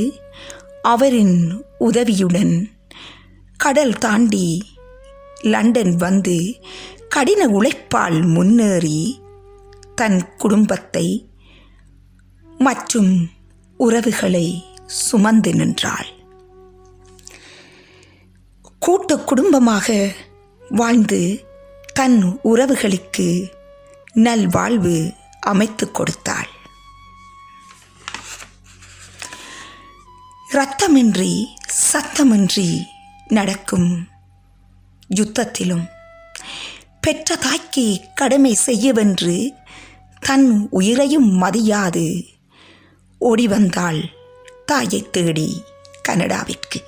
அவரின் உதவியுடன் கடல் தாண்டி லண்டன் வந்து கடின உழைப்பால் முன்னேறி தன் குடும்பத்தை மற்றும் உறவுகளை சுமந்து நின்றாள். கூட்டு குடும்பமாக வாழ்ந்து தன் உறவுகளுக்கு நல்வாழ்வு அமைத்து கொடுத்தாள். இரத்தமின்றி சத்தமின்றி நடக்கும் யுத்தத்திலும் பெற்ற தாய்க்கு கடமை செய்யவென்று தன் உயிரையும் மதியாது ஓடி வந்தாள் தாயை தேடி கனடாவிற்கு.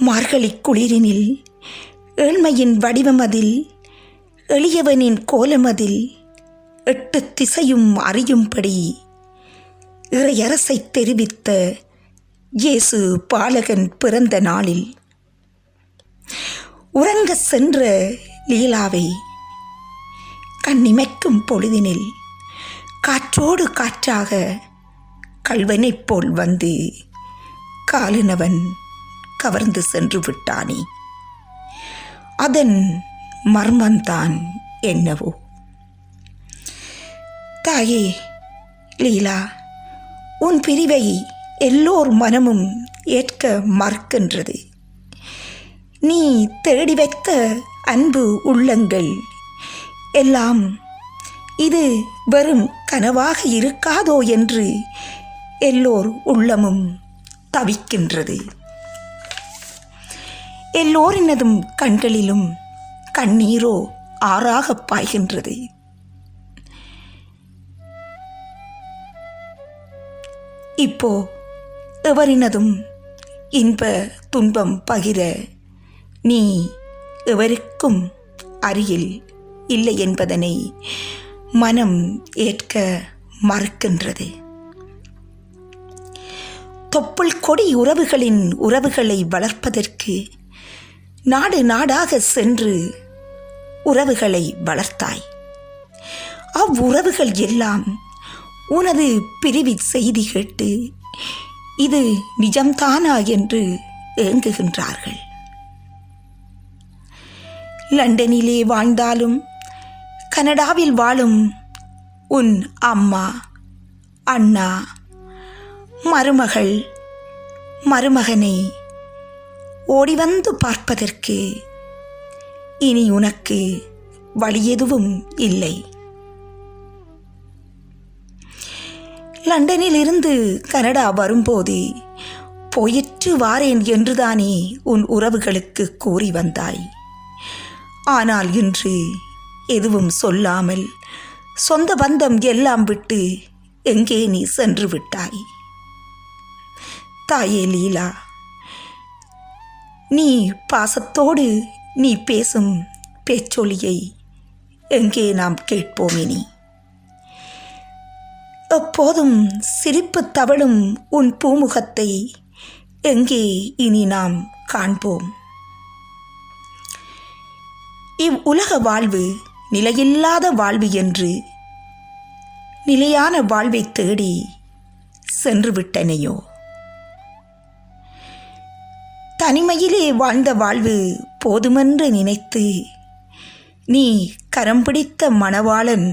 மார்கழி குளிரினில் ஏழ்மையின் வடிவமதில், எளியவனின் கோலமதில் 8 திசையும் அறியும்படி இறையரசை தெரிவித்த இயேசு பாலகன் பிறந்த நாளில் உறங்க சென்ற லீலாவை கண்ணிமைக்கும் பொழுதினில் காற்றோடு காற்றாக கள்வனைப் போல் வந்து காலனவன் கவர்ந்து சென்று விட்டானே, அதன் மர்மந்தான் என்னவோ. தாயே லீலா, உன் பிரிவை எல்லோர் மனமும் ஏற்க மறுக்கின்றது. நீ தேடி வைத்த அன்பு உள்ளங்கள் எல்லாம் இது வெறும் கனவாக இருக்காதோ என்று எல்லோர் உள்ளமும் தவிக்கின்றது. எல்லோரினதும் கண்களிலும் கண்ணீரோ ஆறாக பாய்கின்றது. இப்போ எவரினதும் இன்ப துன்பம் பகிர நீ எவருக்கும் அருகில் இல்லை என்பதனை மனம் ஏற்க மறுக்கின்றது. தொப்புள் கொடி உறவுகளின் உறவுகளை வளர்ப்பதற்கு நாடு நாடாக சென்று உறவுகளை வளர்த்தாய். அவ்வுறவுகள் எல்லாம் உனது பிரிவு செய்தி கேட்டு இது நிஜம்தானா என்று ஏங்குகின்றார்கள். லண்டனிலே வாழ்ந்தாலும் கனடாவில் வாழும் உன் அம்மா, அண்ணா, மருமகள், மருமகனை ஓடிவந்து பார்ப்பதற்கு இனி உனக்கு வழி எதுவும் இல்லை. லண்டனிலிருந்து கனடா வரும்போது போயிற்று வாரேன் என்றுதானே உன் உறவுகளுக்கு கூறி வந்தாய். ஆனால் இன்று எதுவும் சொல்லாமல் சொந்த பந்தம் எல்லாம் விட்டு எங்கே நீ சென்று விட்டாய்? தாயே லீலா, நீ பாசத்தோடு நீ பேசும் பேச்சொலியை எங்கே நாம் கேட்போம் இனி? எப்போதும் சிரிப்பு தவழும் உன் பூமுகத்தை எங்கே இனி நாம் காண்போம்? இவ்வுலக வாழ்வு நிலையில்லாத வாழ்வு என்று நிலையான வாழ்வை தேடி சென்று விட்டனையோ? தனிமையிலே வாழ்ந்த வாழ்வு போதுமென்று நினைத்து நீ கரம் பிடித்த மணவாளன்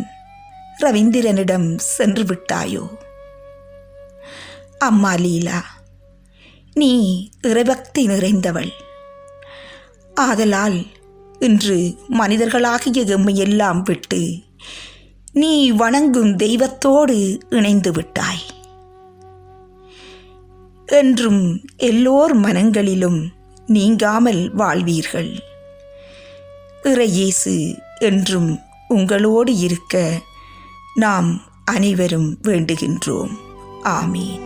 ரவீந்திரனிடம் சென்று விட்டாயோ? அம்மா லீலா, நீ இறைபக்தி நிறைந்தவள். ஆதலால் இன்று மனிதர்களாகிய எம்மையெல்லாம் விட்டு நீ வணங்கும் தெய்வத்தோடு இணைந்து விட்டாய். என்றும் எல்லோர் மனங்களிலும் நீங்காமல் வாழ்வீர்கள். இறையேசு என்றும் உங்களோடு இருக்க நாம் அனைவரும் வேண்டுகின்றோம். ஆமீன்.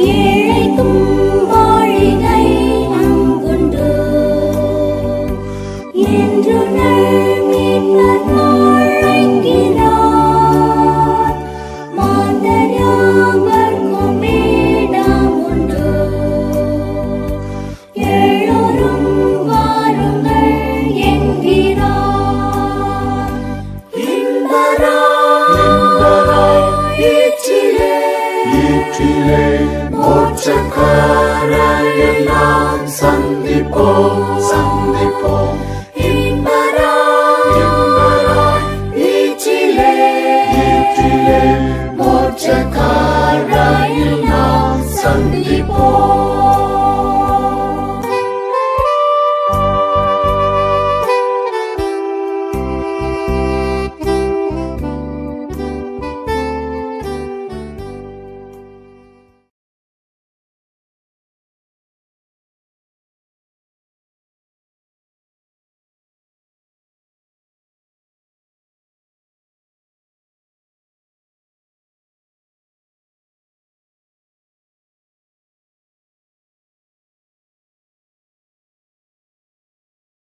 ஏழைக்கும் வாழிகை அங்குண்டு. மோட்சக்கரையெல்லாம் சந்திப்போம் சந்திப்போம்